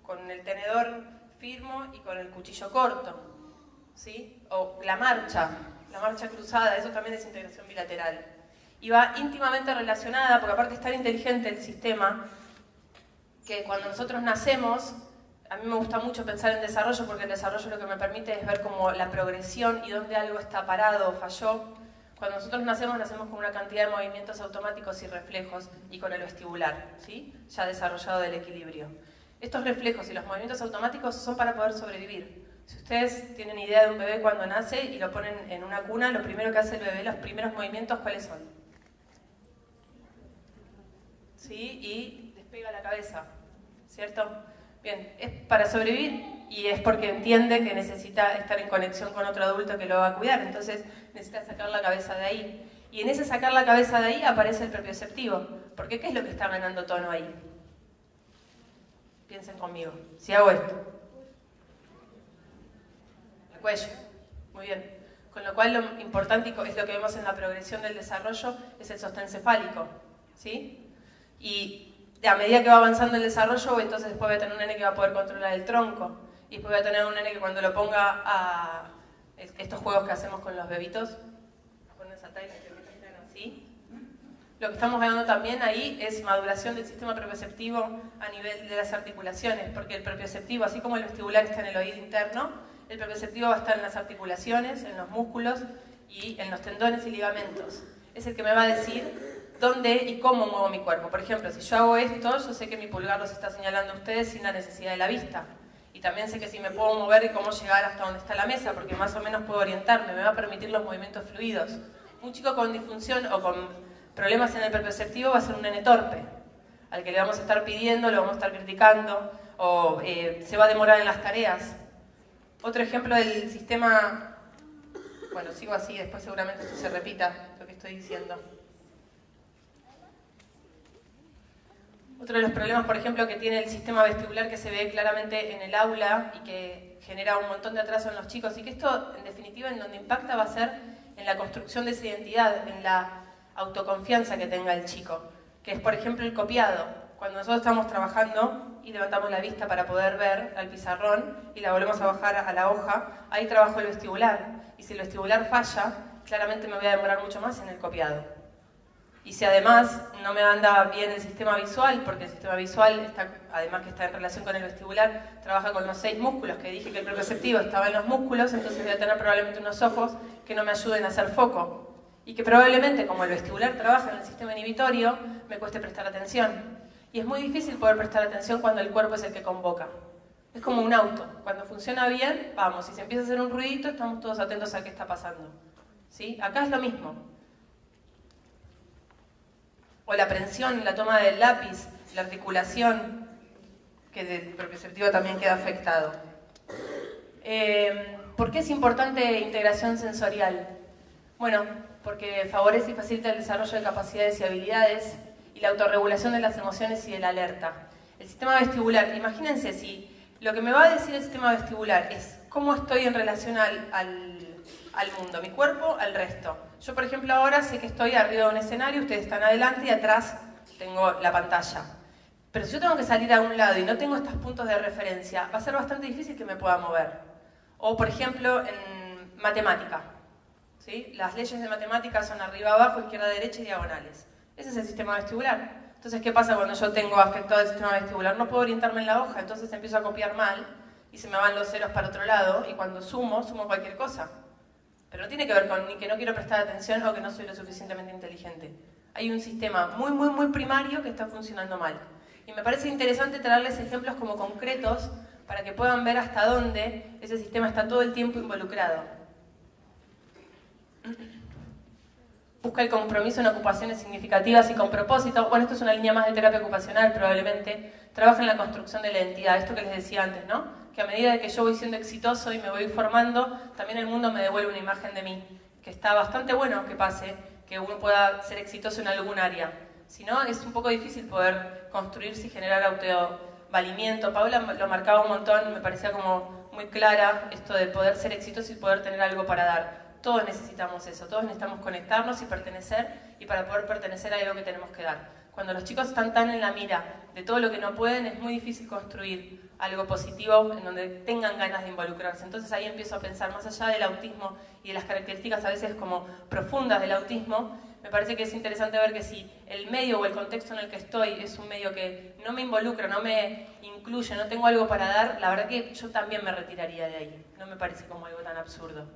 con el tenedor firmo y con el cuchillo corto, ¿sí? O la marcha cruzada, eso también es integración bilateral. Y va íntimamente relacionada, porque aparte es tan inteligente el sistema, que cuando nosotros nacemos, a mí me gusta mucho pensar en desarrollo, porque el desarrollo lo que me permite es ver como la progresión y dónde algo está parado o falló. Cuando nosotros nacemos con una cantidad de movimientos automáticos y reflejos y con el vestibular, ¿sí? Ya desarrollado del equilibrio. Estos reflejos y los movimientos automáticos son para poder sobrevivir. Si ustedes tienen idea de un bebé cuando nace y lo ponen en una cuna, lo primero que hace el bebé, los primeros movimientos, ¿cuáles son? ¿Sí? Y despega la cabeza, ¿cierto? Bien, es para sobrevivir y es porque entiende que necesita estar en conexión con otro adulto que lo va a cuidar, entonces necesita sacar la cabeza de ahí. Y en ese sacar la cabeza de ahí aparece el propioceptivo, porque ¿qué es lo que está ganando tono ahí? Piensen conmigo, si hago esto. El cuello, muy bien. Con lo cual lo importante es lo que vemos en la progresión del desarrollo, es el sostén cefálico, ¿sí? Y a medida que va avanzando el desarrollo, entonces después voy a tener un nene que va a poder controlar el tronco. Y después voy a tener un nene que cuando lo ponga a estos juegos que hacemos con los bebitos, ponen esa talla que me así, Lo que estamos ganando también ahí es maduración del sistema propioceptivo a nivel de las articulaciones, porque el propioceptivo, así como el vestibular está en el oído interno, el propioceptivo va a estar en las articulaciones, en los músculos y en los tendones y ligamentos. Es el que me va a decir dónde y cómo muevo mi cuerpo. Por ejemplo, si yo hago esto, yo sé que mi pulgar los está señalando a ustedes sin la necesidad de la vista. Y también sé que si me puedo mover y cómo llegar hasta donde está la mesa, porque más o menos puedo orientarme, me va a permitir los movimientos fluidos. Un chico con disfunción o con problemas en el propioceptivo va a ser un nene torpe, al que le vamos a estar pidiendo, lo vamos a estar criticando, o se va a demorar en las tareas. Otro ejemplo del sistema, bueno, sigo así, después seguramente esto se repita, lo que estoy diciendo. Otro de los problemas, por ejemplo, que tiene el sistema vestibular que se ve claramente en el aula y que genera un montón de atraso en los chicos, y que esto, en definitiva, en donde impacta va a ser en la construcción de esa identidad, en la autoconfianza que tenga el chico, que es, por ejemplo, el copiado. Cuando nosotros estamos trabajando y levantamos la vista para poder ver al pizarrón y la volvemos a bajar a la hoja, ahí trabajo el vestibular. Y si el vestibular falla, claramente me voy a demorar mucho más en el copiado. Y si además no me anda bien el sistema visual, porque el sistema visual, está, además que está en relación con el vestibular, trabaja con los 6 músculos, que dije que el propioceptivo estaba en los músculos, entonces voy a tener probablemente unos ojos que no me ayuden a hacer foco. Y que probablemente, como el vestibular trabaja en el sistema inhibitorio, me cueste prestar atención. Y es muy difícil poder prestar atención cuando el cuerpo es el que convoca. Es como un auto. Cuando funciona bien, vamos. Si se empieza a hacer un ruidito, estamos todos atentos a qué está pasando. ¿Sí? Acá es lo mismo. O la prensión, la toma del lápiz, la articulación, que del propioceptivo también queda afectado. ¿Por qué es importante integración sensorial? Bueno, porque favorece y facilita el desarrollo de capacidades y habilidades y la autorregulación de las emociones y de la alerta. El sistema vestibular, imagínense si lo que me va a decir el sistema vestibular es cómo estoy en relación al mundo, mi cuerpo, al resto. Yo, por ejemplo, ahora sé que estoy arriba de un escenario, ustedes están adelante y atrás tengo la pantalla. Pero si yo tengo que salir a un lado y no tengo estos puntos de referencia, va a ser bastante difícil que me pueda mover. O, por ejemplo, en matemática. ¿Sí? Las leyes de matemáticas son arriba, abajo, izquierda, derecha y diagonales. Ese es el sistema vestibular. Entonces, ¿qué pasa cuando yo tengo afectado el sistema vestibular? No puedo orientarme en la hoja, entonces empiezo a copiar mal y se me van los ceros para otro lado y cuando sumo cualquier cosa. Pero no tiene que ver con ni que no quiero prestar atención o que no soy lo suficientemente inteligente. Hay un sistema muy primario que está funcionando mal. Y me parece interesante traerles ejemplos como concretos para que puedan ver hasta dónde ese sistema está todo el tiempo involucrado. Busca el compromiso en ocupaciones significativas y con propósito. Bueno, esto es una línea más de terapia ocupacional probablemente. Trabaja en la construcción de la identidad, esto que les decía antes, ¿no? Que a medida de que yo voy siendo exitoso y me voy formando, también el mundo me devuelve una imagen de mí, que está bastante bueno que pase, que uno pueda ser exitoso en algún área. Si no, es un poco difícil poder construirse y generar autovalimiento. Paola lo marcaba un montón, me parecía como muy clara esto de poder ser exitoso y poder tener algo para dar. Todos necesitamos eso, todos necesitamos conectarnos y pertenecer, y para poder pertenecer hay algo que tenemos que dar. Cuando los chicos están tan en la mira de todo lo que no pueden, es muy difícil construir algo positivo en donde tengan ganas de involucrarse. Entonces ahí empiezo a pensar, más allá del autismo y de las características a veces como profundas del autismo, me parece que es interesante ver que si el medio o el contexto en el que estoy es un medio que no me involucra, no me incluye, no tengo algo para dar, la verdad que yo también me retiraría de ahí. No me parece como algo tan absurdo.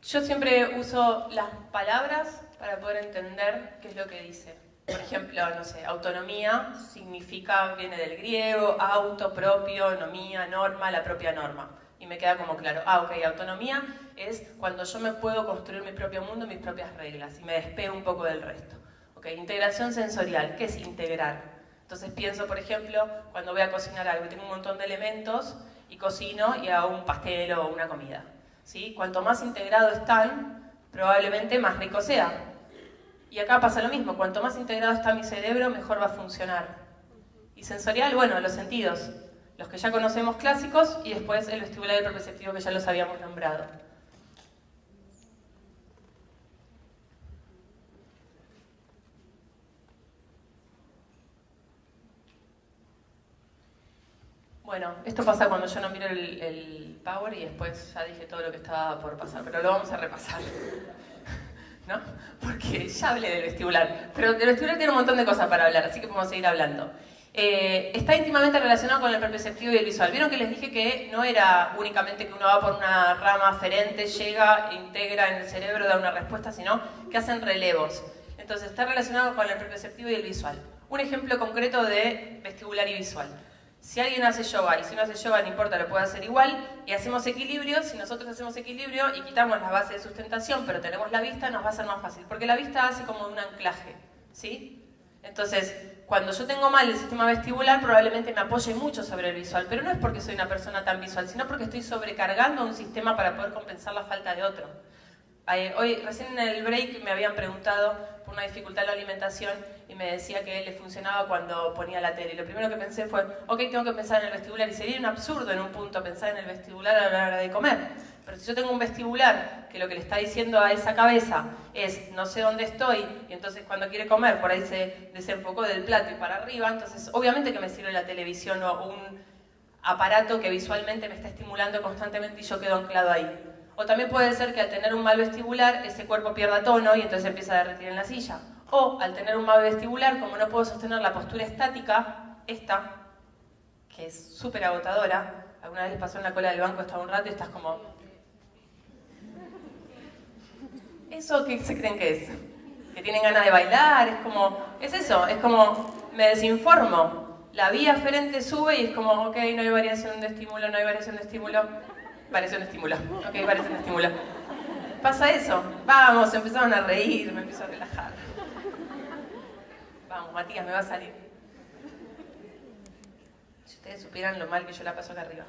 Yo siempre uso las palabras para poder entender qué es lo que dice. Por ejemplo, no sé, autonomía significa, viene del griego, auto, propio, nomía, norma, la propia norma. Y me queda como claro, ok, autonomía es cuando yo me puedo construir mi propio mundo, mis propias reglas, y me despego un poco del resto. Ok, integración sensorial, ¿qué es integrar? Entonces pienso, por ejemplo, cuando voy a cocinar algo, tengo un montón de elementos, y cocino y hago un pastel o una comida. ¿Sí? Cuanto más integrado están, probablemente más rico sea. Y acá pasa lo mismo, cuanto más integrado está mi cerebro, mejor va a funcionar. Y sensorial, bueno, los sentidos, los que ya conocemos clásicos, y después el vestibular y el propioceptivo que ya los habíamos nombrado. Bueno, esto pasa cuando yo no miro el Power y después ya dije todo lo que estaba por pasar, pero lo vamos a repasar, ¿no? Porque ya hablé del vestibular, pero del vestibular tiene un montón de cosas para hablar, así que podemos seguir hablando. Está íntimamente relacionado con el perceptivo y el visual. Vieron que les dije que no era únicamente que uno va por una rama aferente, llega, integra en el cerebro, da una respuesta, sino que hacen relevos. Entonces está relacionado con el perceptivo y el visual. Un ejemplo concreto de vestibular y visual. Si alguien hace yoga y si no hace yoga no importa, lo puede hacer igual, y hacemos equilibrio, si nosotros hacemos equilibrio y quitamos la base de sustentación pero tenemos la vista, nos va a ser más fácil, porque la vista hace como un anclaje, ¿sí? Entonces, cuando yo tengo mal el sistema vestibular, probablemente me apoye mucho sobre el visual, pero no es porque soy una persona tan visual, sino porque estoy sobrecargando un sistema para poder compensar la falta de otro. Hoy, recién en el break me habían preguntado por una dificultad en la alimentación y me decía que le funcionaba cuando ponía la tele. Y lo primero que pensé fue, ok, tengo que pensar en el vestibular, y sería un absurdo en un punto pensar en el vestibular a la hora de comer. Pero si yo tengo un vestibular que lo que le está diciendo a esa cabeza es no sé dónde estoy, y entonces cuando quiere comer por ahí se desenfocó del plato y para arriba, entonces obviamente que me sirve la televisión o un aparato que visualmente me está estimulando constantemente y yo quedo anclado ahí. O también puede ser que al tener un mal vestibular, ese cuerpo pierda tono y entonces empieza a derretir en la silla. O al tener un mal vestibular, como no puedo sostener la postura estática, esta, que es súper agotadora, alguna vez les pasó en la cola del banco, estaba un rato y estás como... ¿Eso qué se creen que es? ¿Que tienen ganas de bailar? Es como... Es eso, es como... Me desinformo. La vía aferente sube y es como, ok, no hay variación de estímulo, no hay variación de estímulo. Variación de estímulo. Ok, variación de estímulo. Pasa eso. Vamos, empezaron a reír, me empiezo a relajar. Vamos, Matías, me va a salir. Si ustedes supieran lo mal que yo la paso acá arriba.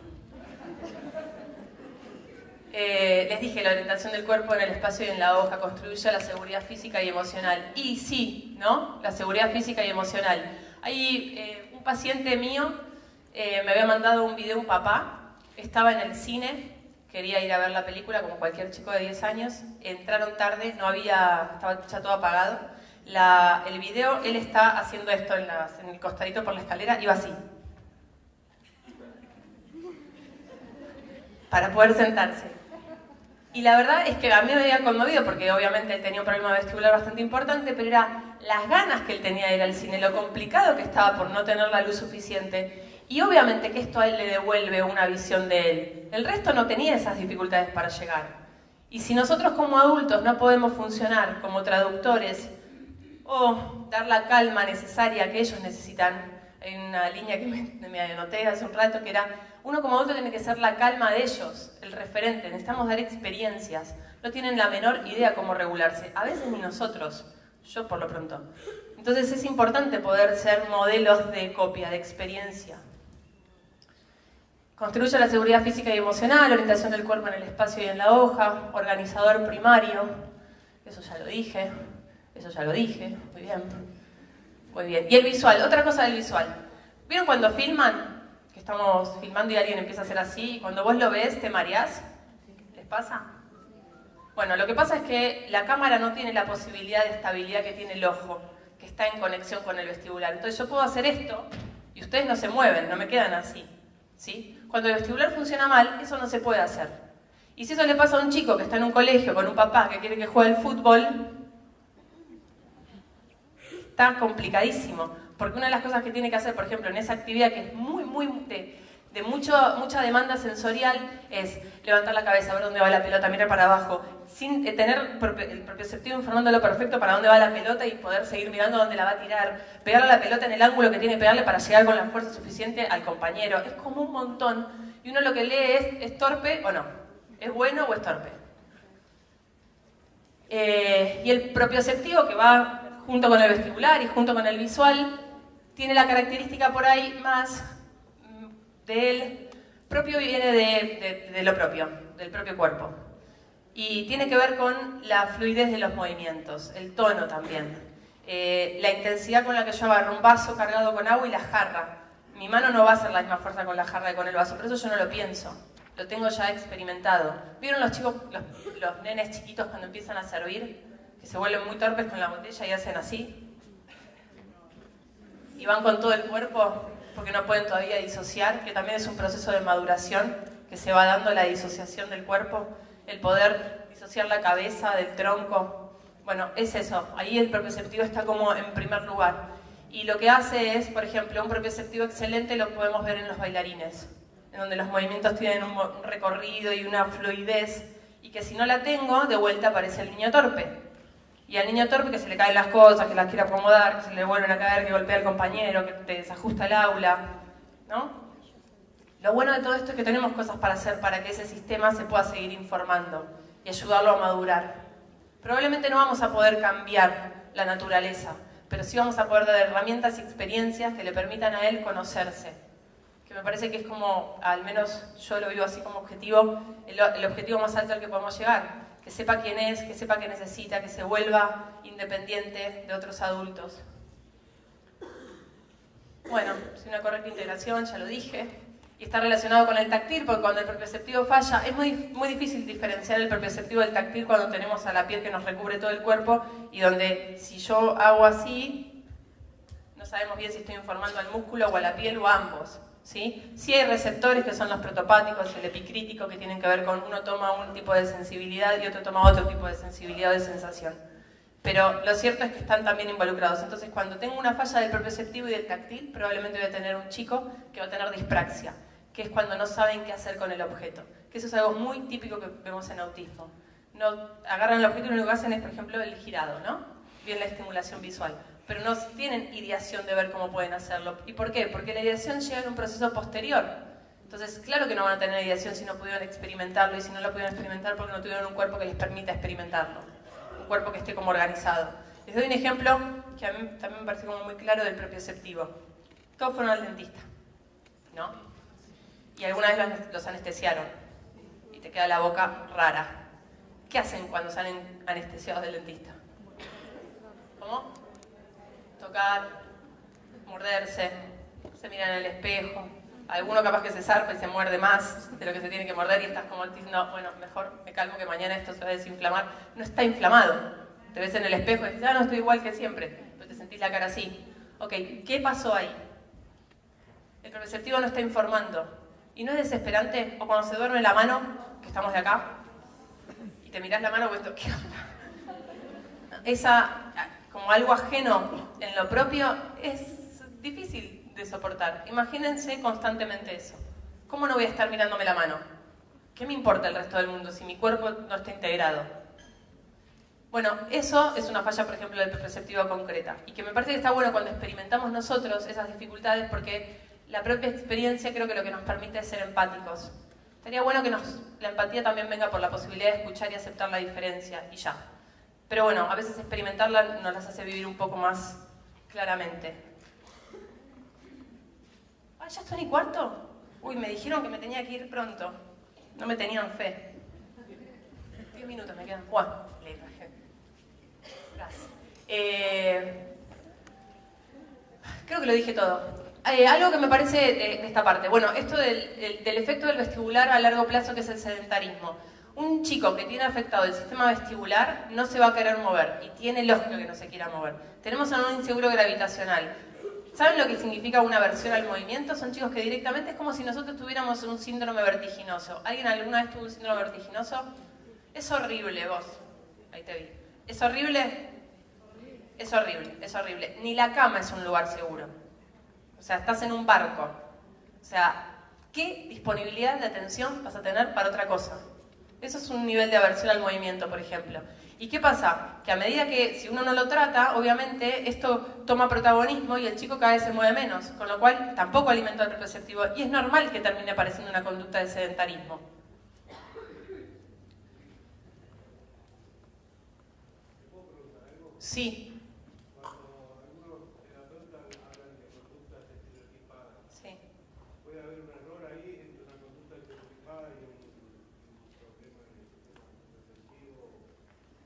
Les dije, la orientación del cuerpo en el espacio y en la hoja construye la seguridad física y emocional. Y sí, ¿no? La seguridad física y emocional. Hay un paciente mío, me había mandado un video un papá, estaba en el cine, quería ir a ver la película como cualquier chico de 10 años, entraron tarde, no había, estaba ya todo apagado. El video, él está haciendo esto en el costadito por la escalera, iba así. Para poder sentarse. Y la verdad es que a mí me había conmovido porque obviamente él tenía un problema vestibular bastante importante, pero era las ganas que él tenía de ir al cine, lo complicado que estaba por no tener la luz suficiente. Y obviamente que esto a él le devuelve una visión de él. El resto no tenía esas dificultades para llegar. Y si nosotros como adultos no podemos funcionar como traductores o dar la calma necesaria que ellos necesitan, hay una línea que me anoté hace un rato que era, uno como adulto tiene que ser la calma de ellos, el referente, necesitamos dar experiencias. No tienen la menor idea cómo regularse, a veces ni nosotros, yo por lo pronto. Entonces es importante poder ser modelos de copia, de experiencia. Construye la seguridad física y emocional, orientación del cuerpo en el espacio y en la hoja, organizador primario, eso ya lo dije, muy bien, muy bien. Y el visual, otra cosa del visual. ¿Vieron cuando filman? Que estamos filmando y alguien empieza a hacer así, y cuando vos lo ves te mareás, ¿les pasa? Bueno, lo que pasa es que la cámara no tiene la posibilidad de estabilidad que tiene el ojo, que está en conexión con el vestibular. Entonces yo puedo hacer esto y ustedes no se mueven, no me quedan así, ¿sí? Cuando el vestibular funciona mal, eso no se puede hacer. Y si eso le pasa a un chico que está en un colegio con un papá que quiere que juegue al fútbol, está complicadísimo. Porque una de las cosas que tiene que hacer, por ejemplo, en esa actividad que es de mucha demanda sensorial, es levantar la cabeza, ver dónde va la pelota, mirar para abajo, sin tener el propioceptivo informándolo perfecto para dónde va la pelota y poder seguir mirando dónde la va a tirar, pegarle la pelota en el ángulo que tiene que pegarle para llegar con la fuerza suficiente al compañero. Es como un montón. Y uno lo que lee es torpe o no, es bueno o es torpe. Y el propioceptivo, que va junto con el vestibular y junto con el visual, tiene la característica por ahí más del propio, viene de lo propio, del propio cuerpo. Y tiene que ver con la fluidez de los movimientos, el tono también. La intensidad con la que yo agarro un vaso cargado con agua y la jarra. Mi mano no va a hacer la misma fuerza con la jarra que con el vaso, pero eso yo no lo pienso. Lo tengo ya experimentado. ¿Vieron los chicos, los nenes chiquitos cuando empiezan a servir? Que se vuelven muy torpes con la botella y hacen así. Y van con todo el cuerpo. porque no pueden todavía disociar, que también es un proceso de maduración que se va dando la disociación del cuerpo, el poder disociar la cabeza del tronco. Bueno, es eso, ahí el propioceptivo está como en primer lugar. Y lo que hace es, por ejemplo, un propioceptivo excelente lo podemos ver en los bailarines, en donde los movimientos tienen un recorrido y una fluidez, y que si no la tengo, de vuelta aparece el niño torpe. Y al niño torpe que se le caen las cosas, que las quiere acomodar, que se le vuelven a caer, que golpea al compañero, que te desajusta el aula, ¿no? Lo bueno de todo esto es que tenemos cosas para hacer para que ese sistema se pueda seguir informando y ayudarlo a madurar. Probablemente no vamos a poder cambiar la naturaleza, pero sí vamos a poder dar herramientas y experiencias que le permitan a él conocerse. Que me parece que es como, al menos yo lo vivo así como objetivo, el objetivo más alto al que podemos llegar. Que sepa quién es, que sepa qué necesita, que se vuelva independiente de otros adultos. Bueno, es una correcta integración, ya lo dije, y está relacionado con el táctil, porque cuando el propioceptivo falla, es muy difícil diferenciar el propioceptivo del táctil cuando tenemos a la piel que nos recubre todo el cuerpo, y donde si yo hago así, no sabemos bien si estoy informando al músculo o a la piel o a ambos. ¿Sí? Sí hay receptores que son los protopáticos, el epicrítico, que tienen que ver con uno toma un tipo de sensibilidad y otro toma otro tipo de sensibilidad o de sensación. Pero lo cierto es que están también involucrados. Entonces, cuando tengo una falla del propioceptivo y del táctil, probablemente voy a tener un chico que va a tener dispraxia, que es cuando no saben qué hacer con el objeto. Que eso es algo muy típico que vemos en autismo. No agarran el objeto y lo único que hacen es, por ejemplo, el girado, ¿no? Bien la estimulación visual. Pero no tienen ideación de ver cómo pueden hacerlo. ¿Y por qué? Porque la ideación llega en un proceso posterior. Entonces, claro que no van a tener ideación si no pudieron experimentarlo, y si no lo pudieron experimentar porque no tuvieron un cuerpo que les permita experimentarlo. Un cuerpo que esté como organizado. Les doy un ejemplo que a mí también me parece como muy claro del propioceptivo. Todos fueron al dentista, ¿no? Y alguna vez los anestesiaron. Y te queda la boca rara. ¿Qué hacen cuando salen anestesiados del dentista? ¿Cómo? Tocar, morderse, se miran en el espejo, alguno capaz que se zarpa y se muerde más de lo que se tiene que morder y estás como diciendo, bueno, mejor me calmo que mañana esto se va a desinflamar. No está inflamado, te ves en el espejo y dices, no estoy igual que siempre, pero te sentís la cara así. Ok, ¿qué pasó ahí? El propioceptivo no está informando. ¿Y no es desesperante? O cuando se duerme la mano, que estamos de acá, y te mirás la mano y ves, ¿qué onda? Como algo ajeno en lo propio, es difícil de soportar. Imagínense constantemente eso. ¿Cómo no voy a estar mirándome la mano? ¿Qué me importa el resto del mundo si mi cuerpo no está integrado? Bueno, eso es una falla, por ejemplo, del propioceptivo concreta. Y que me parece que está bueno cuando experimentamos nosotros esas dificultades, porque la propia experiencia creo que lo que nos permite es ser empáticos. Estaría bueno que la empatía también venga por la posibilidad de escuchar y aceptar la diferencia, y ya. Pero bueno, a veces experimentarla nos las hace vivir un poco más claramente. ¿Ah, ya son y cuarto? Uy, me dijeron que me tenía que ir pronto. No me tenían fe. 10 minutos me quedan. Bueno, le traje. Gracias. Creo que lo dije todo. Algo que me parece de esta parte. Bueno, esto del efecto del vestibular a largo plazo, que es el sedentarismo. Un chico que tiene afectado el sistema vestibular no se va a querer mover, y tiene lógica que no se quiera mover. Tenemos a un inseguro gravitacional. ¿Saben lo que significa una aversión al movimiento? Son chicos que directamente es como si nosotros tuviéramos un síndrome vertiginoso. ¿Alguien alguna vez tuvo un síndrome vertiginoso? Es horrible, vos. Ahí te vi. ¿Es horrible? Es horrible, es horrible. Ni la cama es un lugar seguro. O sea, estás en un barco. O sea, ¿qué disponibilidad de atención vas a tener para otra cosa? Eso es un nivel de aversión al movimiento, por ejemplo. ¿Y qué pasa? Que a medida que, si uno no lo trata, obviamente esto toma protagonismo y el chico cada vez se mueve menos, con lo cual tampoco alimenta el propioceptivo, y es normal que termine apareciendo una conducta de sedentarismo. Sí.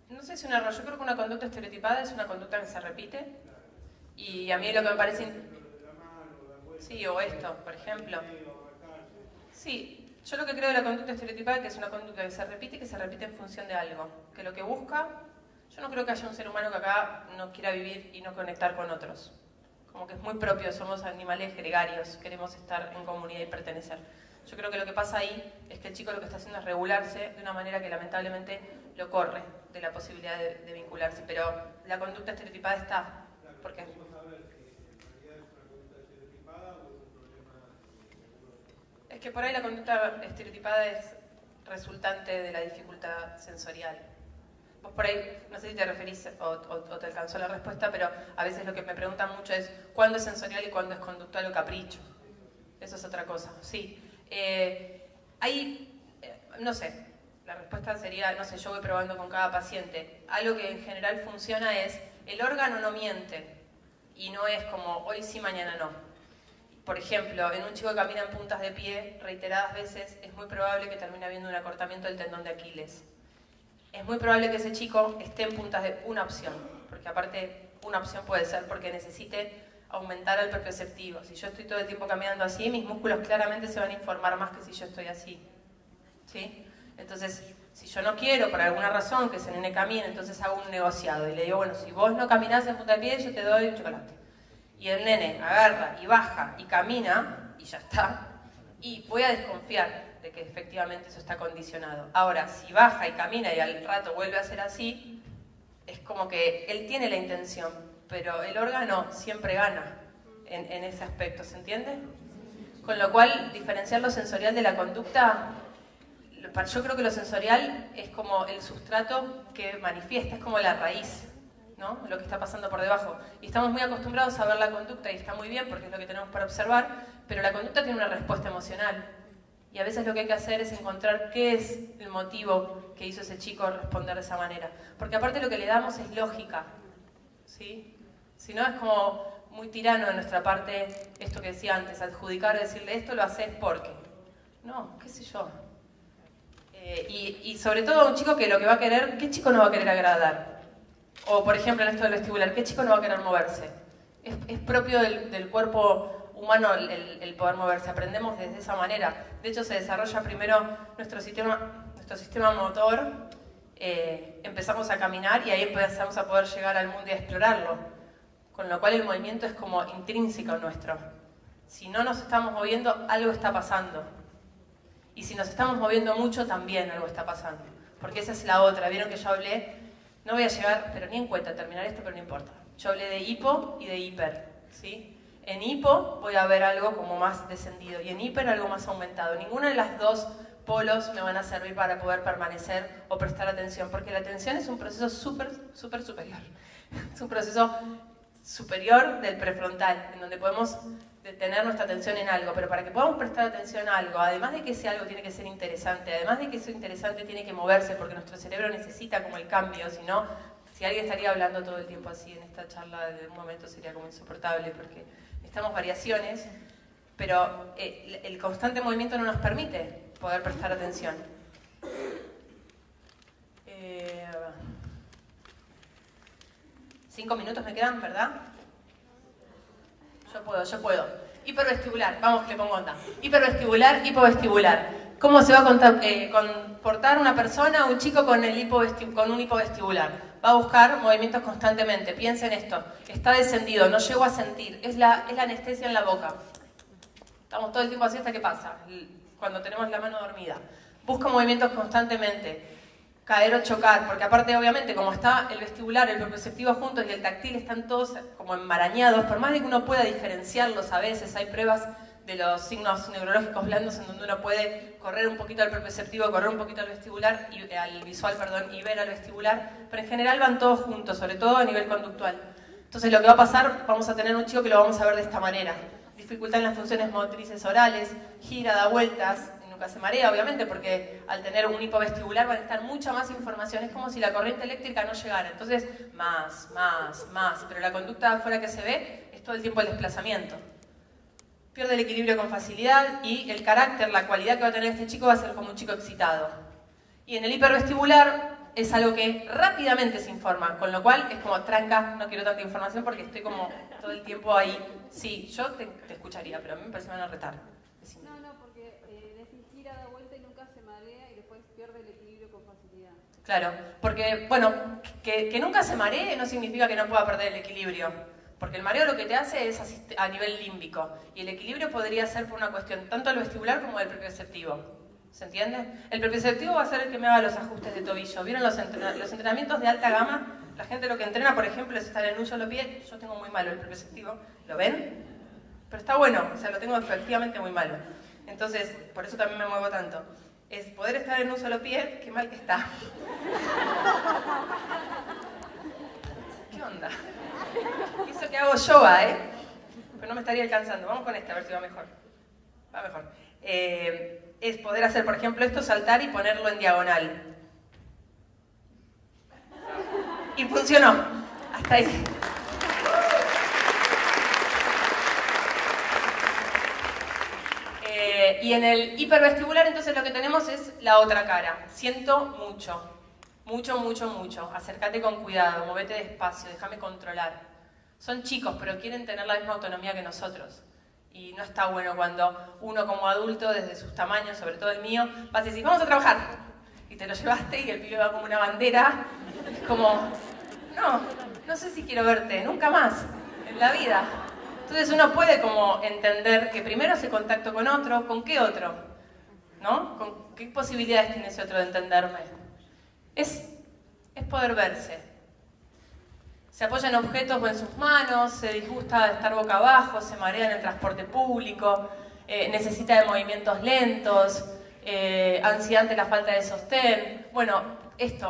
No sé si es un error, yo creo que una conducta estereotipada es una conducta que se repite, y a mí lo que me parece... Sí, o esto, por ejemplo. Sí, yo lo que creo de la conducta estereotipada es que es una conducta que se repite y que se repite en función de algo. Que lo que busca... Yo no creo que haya un ser humano que acá no quiera vivir y no conectar con otros. como que es muy propio, somos animales gregarios, queremos estar en comunidad y pertenecer. Yo creo que lo que pasa ahí es que el chico lo que está haciendo es regularse de una manera que lamentablemente lo corre de la posibilidad de vincularse, pero la conducta estereotipada está. ¿Por qué? Es que por ahí la conducta estereotipada es resultante de la dificultad sensorial. Vos por ahí, no sé si te referís o te alcanzó la respuesta, pero a veces lo que me preguntan mucho es ¿cuándo es sensorial y cuándo es conductual o capricho? Eso es otra cosa, sí. No sé, la respuesta sería, no sé, yo voy probando con cada paciente. Algo que en general funciona es, el órgano no miente y no es como hoy sí, mañana no. Por ejemplo, en un chico que camina en puntas de pie reiteradas veces, es muy probable que termine habiendo un acortamiento del tendón de Aquiles. Es muy probable que ese chico esté en puntas de una opción, porque aparte una opción puede ser porque necesite aumentar el propioceptivo. Si yo estoy todo el tiempo caminando así, mis músculos claramente se van a informar más que si yo estoy así. ¿Sí? Entonces, si yo no quiero, por alguna razón, que ese nene camine, entonces hago un negociado y le digo, bueno, si vos no caminás en punta de pie, yo te doy un chocolate. Y el nene agarra y baja y camina, y ya está, y voy a desconfiar de que efectivamente eso está condicionado. Ahora, si baja y camina y al rato vuelve a ser así, es como que él tiene la intención, pero el órgano siempre gana en ese aspecto, ¿se entiende? Con lo cual, diferenciar lo sensorial de la conducta, yo creo que lo sensorial es como el sustrato que manifiesta, es como la raíz, ¿no? Lo que está pasando por debajo. Y estamos muy acostumbrados a ver la conducta y está muy bien porque es lo que tenemos para observar, pero la conducta tiene una respuesta emocional. Y a veces lo que hay que hacer es encontrar qué es el motivo que hizo ese chico responder de esa manera. Porque aparte lo que le damos es lógica, ¿sí? Si no, es como muy tirano de nuestra parte esto que decía antes, adjudicar, decirle esto lo haces porque. No, qué sé yo. Y sobre todo un chico que lo que va a querer, ¿qué chico no va a querer agradar? O por ejemplo en esto del vestibular, ¿qué chico no va a querer moverse? Es propio del cuerpo humano el poder moverse, aprendemos desde esa manera. De hecho se desarrolla primero nuestro sistema motor, empezamos a caminar y ahí empezamos a poder llegar al mundo y a explorarlo. Con lo cual el movimiento es como intrínseco nuestro. Si no nos estamos moviendo, algo está pasando. Y si nos estamos moviendo mucho, también algo está pasando. Porque esa es la otra. Vieron que yo hablé, no voy a llegar, pero ni en cuenta terminar esto, pero no importa. Yo hablé de hipo y de hiper, ¿sí? En hipo voy a ver algo como más descendido y en hiper algo más aumentado. Ninguna de las dos polos me van a servir para poder permanecer o prestar atención, porque la atención es un proceso súper superior. Es un proceso superior del prefrontal, en donde podemos tener nuestra atención en algo, pero para que podamos prestar atención a algo, además de que ese algo tiene que ser interesante, además de que eso interesante tiene que moverse, porque nuestro cerebro necesita como el cambio, si no, si alguien estaría hablando todo el tiempo así en esta charla, de un momento sería como insoportable, porque necesitamos variaciones, pero el constante movimiento no nos permite poder prestar atención. 5 minutos me quedan, ¿verdad? Yo puedo. Hipervestibular, vamos que le pongo onda. Hipervestibular, hipovestibular. ¿Cómo se va a comportar una persona, un chico con un hipovestibular? Va a buscar movimientos constantemente. Piensen esto, está descendido, no llego a sentir, es la anestesia en la boca. Estamos todo el tiempo así hasta que pasa, cuando tenemos la mano dormida. Busca movimientos constantemente. Caer o chocar, porque aparte obviamente como está el vestibular, el propioceptivo juntos y el táctil están todos como enmarañados, por más de que uno pueda diferenciarlos a veces, hay pruebas de los signos neurológicos blandos en donde uno puede correr un poquito al propioceptivo, correr un poquito al vestibular, al visual, y ver al vestibular, pero en general van todos juntos, sobre todo a nivel conductual. Entonces lo que va a pasar, vamos a tener un chico que lo vamos a ver de esta manera. Dificultad en las funciones motrices orales, gira, da vueltas, nunca se marea, obviamente, porque al tener un hipovestibular va a estar mucha más información. Es como si la corriente eléctrica no llegara. Entonces, más. Pero la conducta afuera que se ve es todo el tiempo el desplazamiento. Pierde el equilibrio con facilidad y el carácter, la cualidad que va a tener este chico va a ser como un chico excitado. Y en el hipervestibular es algo que rápidamente se informa, con lo cual es como tranca, no quiero tanta información porque estoy como todo el tiempo ahí. Sí, yo te escucharía, pero a mí me parece que me van a retar. Decime. No, porque gira, da vuelta y nunca se marea y después pierde el equilibrio con facilidad. Claro, porque, bueno, que nunca se maree no significa que no pueda perder el equilibrio. Porque el mareo lo que te hace es a nivel límbico. Y el equilibrio podría ser por una cuestión tanto del vestibular como del propioceptivo. ¿Se entiende? El propioceptivo va a ser el que me haga los ajustes de tobillo. ¿Vieron los entrenamientos de alta gama? La gente lo que entrena, por ejemplo, es estar en un solo pie. Yo tengo muy malo el propioceptivo. ¿Lo ven? Pero está bueno, o sea, lo tengo efectivamente muy malo. Entonces, por eso también me muevo tanto. Es poder estar en un solo pie, qué mal que está. ¿Qué onda? Hizo que hago yoga, pero no me estaría alcanzando. Vamos con este, a ver si va mejor. Va mejor. Es poder hacer, por ejemplo, esto, saltar y ponerlo en diagonal. Y funcionó. Hasta ahí. Y en el hipervestibular, entonces, lo que tenemos es la otra cara. Siento mucho. Mucho, mucho, mucho. Acércate con cuidado, movete despacio, déjame controlar. Son chicos, pero quieren tener la misma autonomía que nosotros. Y no está bueno cuando uno como adulto, desde sus tamaños, sobre todo el mío, vas a decir, vamos a trabajar. Y te lo llevaste y el pibe va como una bandera. Es como, no sé si quiero verte, nunca más, en la vida. Entonces uno puede como entender que primero hace contacto con otro, ¿con qué otro? ¿No? ¿Con qué posibilidades tiene ese otro de entenderme? Es poder verse. Se apoya en objetos o en sus manos, se disgusta de estar boca abajo, se marea en el transporte público, necesita de movimientos lentos, ansiedad ante la falta de sostén. Bueno,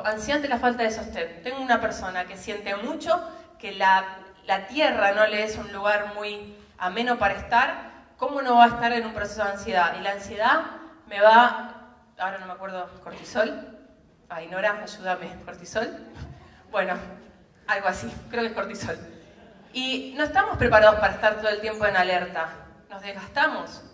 ansiedad ante la falta de sostén. Tengo una persona que siente mucho que la tierra no le es un lugar muy ameno para estar. ¿Cómo no va a estar en un proceso de ansiedad? Y la ansiedad me va, ahora no me acuerdo, cortisol. Ay, Nora, ayúdame, cortisol. Bueno, algo así, creo que es cortisol. Y no estamos preparados para estar todo el tiempo en alerta, nos desgastamos,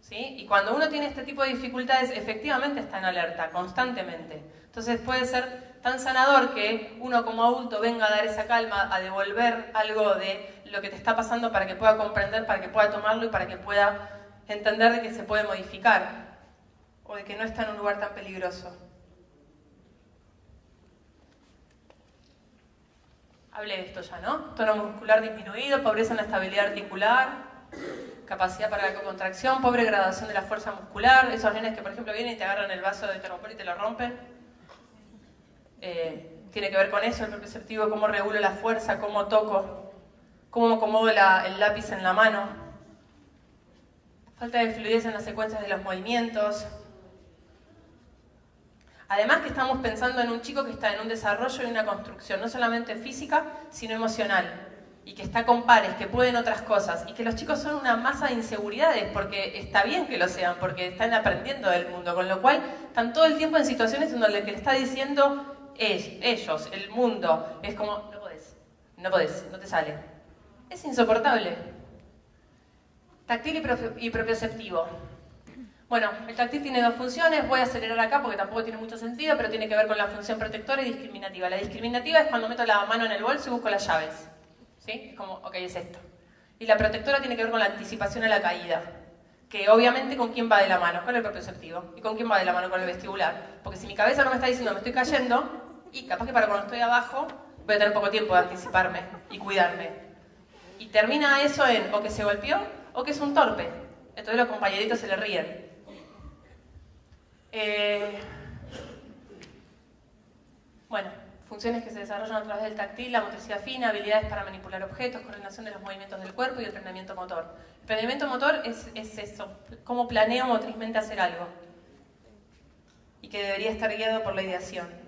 ¿sí? Y cuando uno tiene este tipo de dificultades, efectivamente está en alerta, constantemente. Entonces puede ser tan sanador que uno como adulto venga a dar esa calma, a devolver algo de lo que te está pasando para que pueda comprender, para que pueda tomarlo y para que pueda entender de que se puede modificar o de que no está en un lugar tan peligroso. Hablé de esto ya, ¿no? Tono muscular disminuido, pobreza en la estabilidad articular, capacidad para la contracción, pobre graduación de la fuerza muscular, esos nenes que, por ejemplo, vienen y te agarran el vaso de termopor y te lo rompen. Tiene que ver con eso, el propioceptivo, cómo regulo la fuerza, cómo toco, cómo acomodo el lápiz en la mano. Falta de fluidez en las secuencias de los movimientos. Además que estamos pensando en un chico que está en un desarrollo y una construcción, no solamente física, sino emocional, y que está con pares, que pueden otras cosas, y que los chicos son una masa de inseguridades, porque está bien que lo sean, porque están aprendiendo del mundo, con lo cual están todo el tiempo en situaciones en donde el que le está diciendo es ellos, el mundo, es como, no podés, no te sale. Es insoportable. Táctil y propioceptivo. Bueno, el táctil tiene dos funciones, voy a acelerar acá porque tampoco tiene mucho sentido, pero tiene que ver con la función protectora y discriminativa. La discriminativa es cuando meto la mano en el bolso y busco las llaves. ¿Sí? Es como, ok, es esto. Y la protectora tiene que ver con la anticipación a la caída, que obviamente con quién va de la mano, con el propioceptivo. ¿Y con quién va de la mano? Con el vestibular. Porque si mi cabeza no me está diciendo me estoy cayendo, y capaz que para cuando estoy abajo voy a tener poco tiempo de anticiparme y cuidarme. Y termina eso en o que se golpeó o que es un torpe. Entonces los compañeritos se le ríen. Bueno, funciones que se desarrollan a través del táctil, la motricidad fina, habilidades para manipular objetos, coordinación de los movimientos del cuerpo y el planeamiento motor. El planeamiento motor es eso, cómo planeo motrizmente hacer algo. Y que debería estar guiado por la ideación.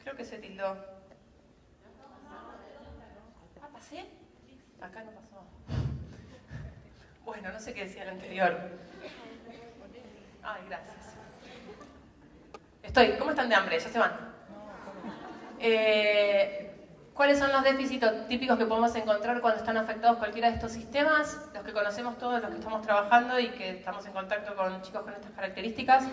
Creo que se tildó. ¿Ah, pasé? Acá no pasó. Bueno, no sé qué decía lo anterior. Ay, gracias. ¿Cómo están de hambre? Ya se van. ¿Cuáles son los déficits típicos que podemos encontrar cuando están afectados cualquiera de estos sistemas? Los que conocemos todos, los que estamos trabajando y que estamos en contacto con chicos con estas características.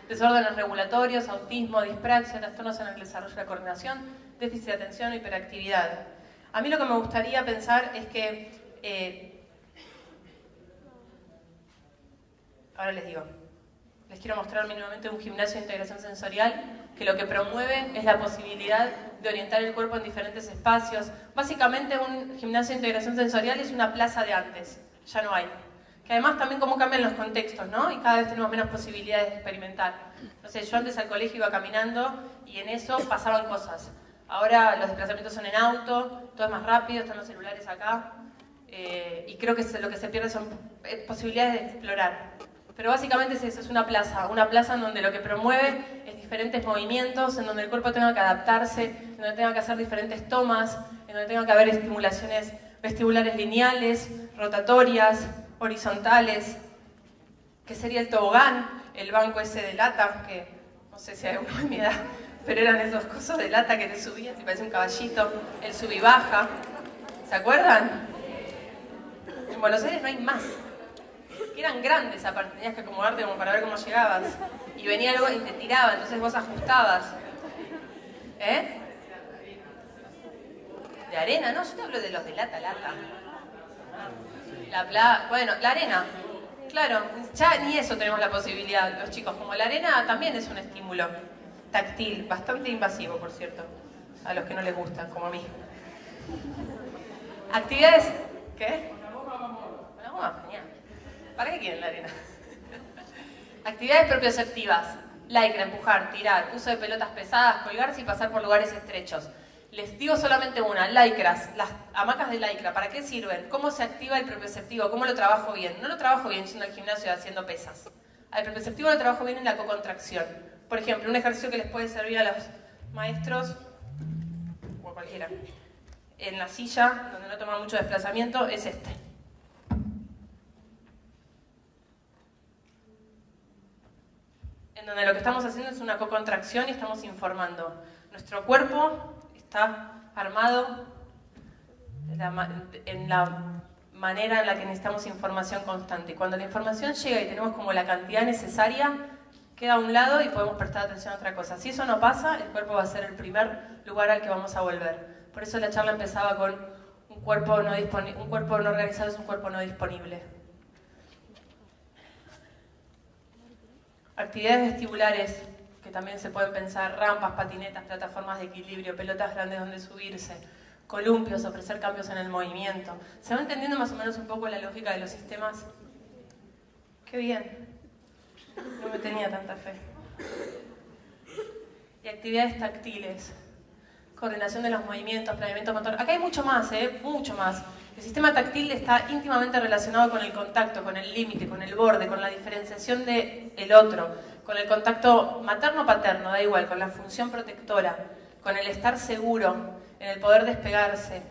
Desórdenes regulatorios, autismo, dispraxia, trastornos en el desarrollo de la coordinación, déficit de atención, hiperactividad. A mí lo que me gustaría pensar es que... ahora les digo. les quiero mostrar mínimamente un gimnasio de integración sensorial que lo que promueve es la posibilidad de orientar el cuerpo en diferentes espacios. Básicamente un gimnasio de integración sensorial es una plaza de antes, ya no hay. Que además también cómo cambian los contextos, ¿no? Y cada vez tenemos menos posibilidades de experimentar. No sé, yo antes al colegio iba caminando y en eso pasaban cosas. Ahora los desplazamientos son en auto, todo es más rápido, están los celulares acá. Y creo que lo que se pierde son posibilidades de explorar. Pero básicamente es eso, es una plaza en donde lo que promueve es diferentes movimientos, en donde el cuerpo tenga que adaptarse, en donde tenga que hacer diferentes tomas, en donde tenga que haber estimulaciones vestibulares lineales, rotatorias, horizontales, que sería el tobogán, el banco ese de lata, que no sé si hay alguno de mi edad, pero eran esos cosos de lata que te subías y parecía un caballito, el sub y baja, ¿se acuerdan? En Buenos Aires no hay más, que eran grandes aparte, tenías que acomodarte como para ver cómo llegabas, y venía algo y te tiraba, entonces vos ajustabas, de arena, no, yo te hablo de los de lata. Bueno, la arena, claro, ya ni eso tenemos la posibilidad, los chicos, como la arena también es un estímulo táctil, bastante invasivo, por cierto, a los que no les gustan, como a mí. Actividades, ¿qué? Una goma, genial. ¿Para qué quieren la arena? Actividades propioceptivas, lycra, empujar, tirar, uso de pelotas pesadas, colgarse y pasar por lugares estrechos. Les digo solamente una, lycras, las hamacas de lycra, ¿para qué sirven? ¿Cómo se activa el propioceptivo? ¿Cómo lo trabajo bien? No lo trabajo bien yendo al gimnasio haciendo pesas. Al propioceptivo lo trabajo bien en la cocontracción. Por ejemplo, un ejercicio que les puede servir a los maestros, o a cualquiera, en la silla, donde no toma mucho desplazamiento, es este. En donde lo que estamos haciendo es una cocontracción y estamos informando. Nuestro cuerpo está armado en la manera en la que necesitamos información constante. Y cuando la información llega y tenemos como la cantidad necesaria, queda a un lado y podemos prestar atención a otra cosa. Si eso no pasa, el cuerpo va a ser el primer lugar al que vamos a volver. Por eso la charla empezaba con un cuerpo no organizado es un cuerpo no disponible. Actividades vestibulares que también se pueden pensar, rampas, patinetas, plataformas de equilibrio, pelotas grandes donde subirse, columpios, ofrecer cambios en el movimiento. ¿Se va entendiendo más o menos un poco la lógica de los sistemas? ¡Qué bien! No me tenía tanta fe. Y actividades táctiles, coordinación de los movimientos, planeamiento motor. Acá hay mucho más, mucho más. El sistema táctil está íntimamente relacionado con el contacto, con el límite, con el borde, con la diferenciación del otro, con el contacto materno-paterno, da igual, con la función protectora, con el estar seguro, en el poder despegarse.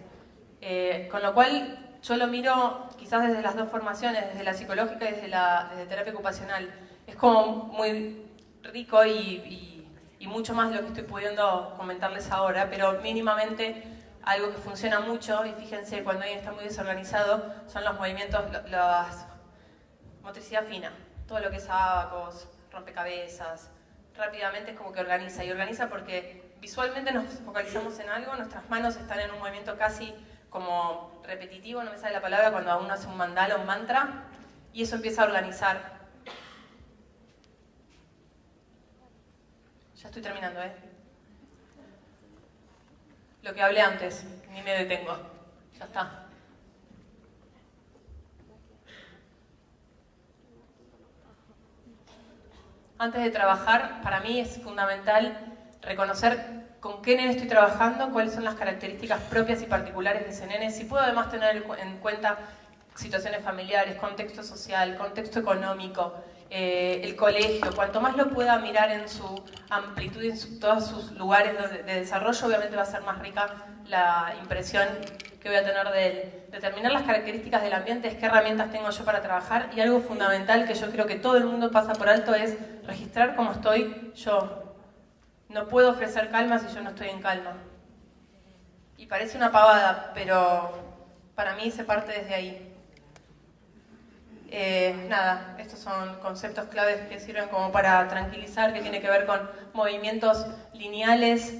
Con lo cual yo lo miro quizás desde las dos formaciones, desde la psicológica y desde terapia ocupacional. Es como muy rico y mucho más de lo que estoy pudiendo comentarles ahora, pero mínimamente algo que funciona mucho, y fíjense, cuando alguien está muy desorganizado, son los movimientos, la motricidad fina, todo lo que es ábacos, rompecabezas, rápidamente es como que organiza, y organiza porque visualmente nos focalizamos en algo, nuestras manos están en un movimiento casi como repetitivo, no me sale la palabra, cuando uno hace un mandala, un mantra, y eso empieza a organizar. Ya estoy terminando, Lo que hablé antes, ni me detengo. Ya está. Antes de trabajar, para mí es fundamental reconocer con qué nene estoy trabajando, cuáles son las características propias y particulares de ese nene. Si puedo además tener en cuenta situaciones familiares, contexto social, contexto económico, el colegio, cuanto más lo pueda mirar en su amplitud y en todos sus lugares de desarrollo, obviamente va a ser más rica la impresión que voy a tener de él. Determinar las características del ambiente es qué herramientas tengo yo para trabajar, y algo fundamental que yo creo que todo el mundo pasa por alto es registrar cómo estoy yo. No puedo ofrecer calma si yo no estoy en calma. Y parece una pavada, pero para mí se parte desde ahí. Nada, estos son conceptos claves que sirven como para tranquilizar, que tiene que ver con movimientos lineales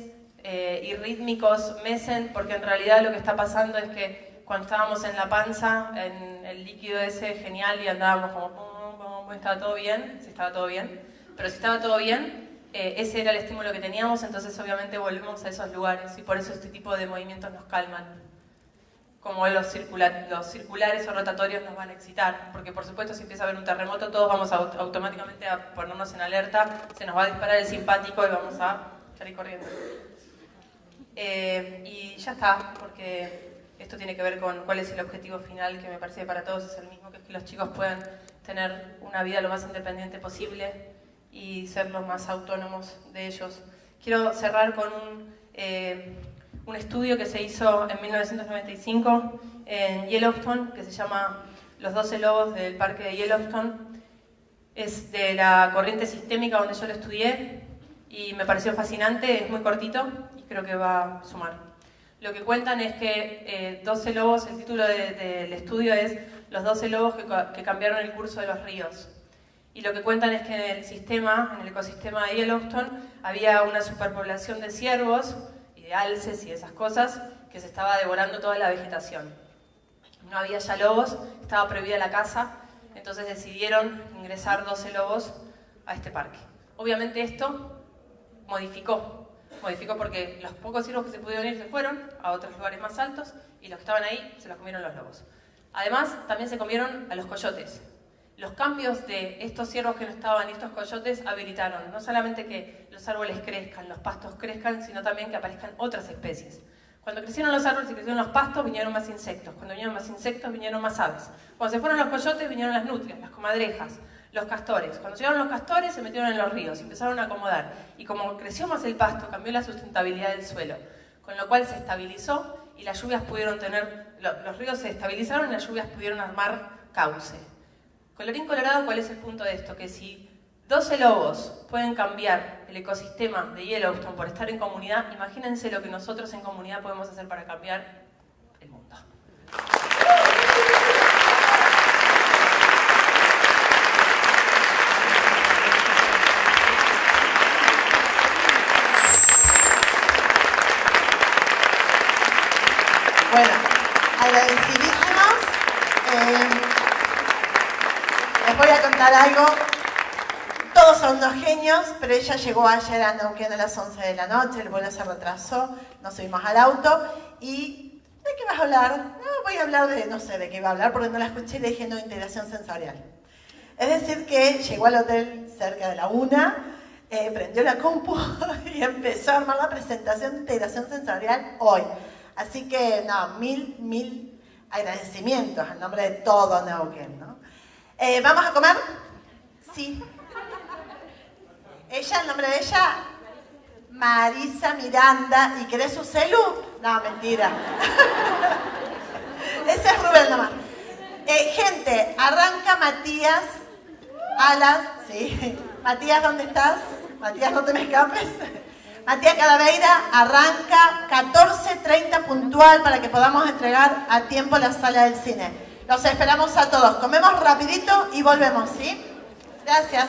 y rítmicos, mecen, porque en realidad lo que está pasando es que cuando estábamos en la panza, en el líquido ese genial, y andábamos como cómo estaba todo bien, si estaba todo bien, pero si estaba todo bien, ese era el estímulo que teníamos, entonces obviamente volvemos a esos lugares y por eso este tipo de movimientos nos calman. Como los circulares o rotatorios nos van a excitar, porque por supuesto si empieza a haber un terremoto todos vamos automáticamente a ponernos en alerta, se nos va a disparar el simpático y vamos a salir corriendo. Y ya está, porque esto tiene que ver con cuál es el objetivo final, que me parece que para todos es el mismo, que es que los chicos puedan tener una vida lo más independiente posible y ser los más autónomos de ellos. Quiero cerrar con un estudio que se hizo en 1995 en Yellowstone, que se llama Los 12 lobos del parque de Yellowstone. Es de la corriente sistémica donde yo lo estudié y me pareció fascinante, es muy cortito y creo que va a sumar. Lo que cuentan es que 12 lobos, el título del estudio es Los 12 lobos que cambiaron el curso de los ríos. Y lo que cuentan es que en el ecosistema de Yellowstone, había una superpoblación de ciervos, de alces y esas cosas, que se estaba devorando toda la vegetación. No había ya lobos, estaba prohibida la caza, entonces decidieron ingresar 12 lobos a este parque. Obviamente esto modificó porque los pocos ciervos que se pudieron ir se fueron a otros lugares más altos y los que estaban ahí se los comieron los lobos. Además, también se comieron a los coyotes. Los cambios de estos ciervos que no estaban y estos coyotes habilitaron no solamente que los árboles crezcan, los pastos crezcan, sino también que aparezcan otras especies. Cuando crecieron los árboles y crecieron los pastos, vinieron más insectos. Cuando vinieron más insectos, vinieron más aves. Cuando se fueron los coyotes, vinieron las nutrias, las comadrejas, los castores. Cuando llegaron los castores, se metieron en los ríos, empezaron a acomodar. Y como creció más el pasto, cambió la sustentabilidad del suelo, con lo cual se estabilizó y las lluvias pudieron los ríos se estabilizaron y las lluvias pudieron armar cauce. Colorín colorado, ¿cuál es el punto de esto? Que si 12 lobos pueden cambiar el ecosistema de Yellowstone por estar en comunidad, imagínense lo que nosotros en comunidad podemos hacer para cambiar el mundo. Bueno, agradecidísimos. Les voy a contar algo. Todos son unos genios, pero ella llegó ayer a Neuquén a las 11 de la noche, el vuelo se retrasó, nos subimos al auto y... ¿de qué vas a hablar? No, voy a hablar de... no sé de qué iba a hablar porque no la escuché y le dije no, integración sensorial. Es decir que llegó al hotel cerca de la 1, prendió la compu y empezó a armar la presentación de integración sensorial hoy. Así que, no, mil agradecimientos en nombre de todo Neuquén, ¿no? ¿Vamos a comer? Sí. Ella, el nombre de ella, Marisa Miranda. ¿Y querés su celu? No, mentira. Ese es Rubén nomás. Gente, arranca Matías Alas. Sí. Matías, ¿dónde estás? Matías, no te me escapes. Matías Cadaveira arranca 14:30 puntual para que podamos entregar a tiempo la sala del cine. Los esperamos a todos. Comemos rapidito y volvemos, ¿sí? Gracias.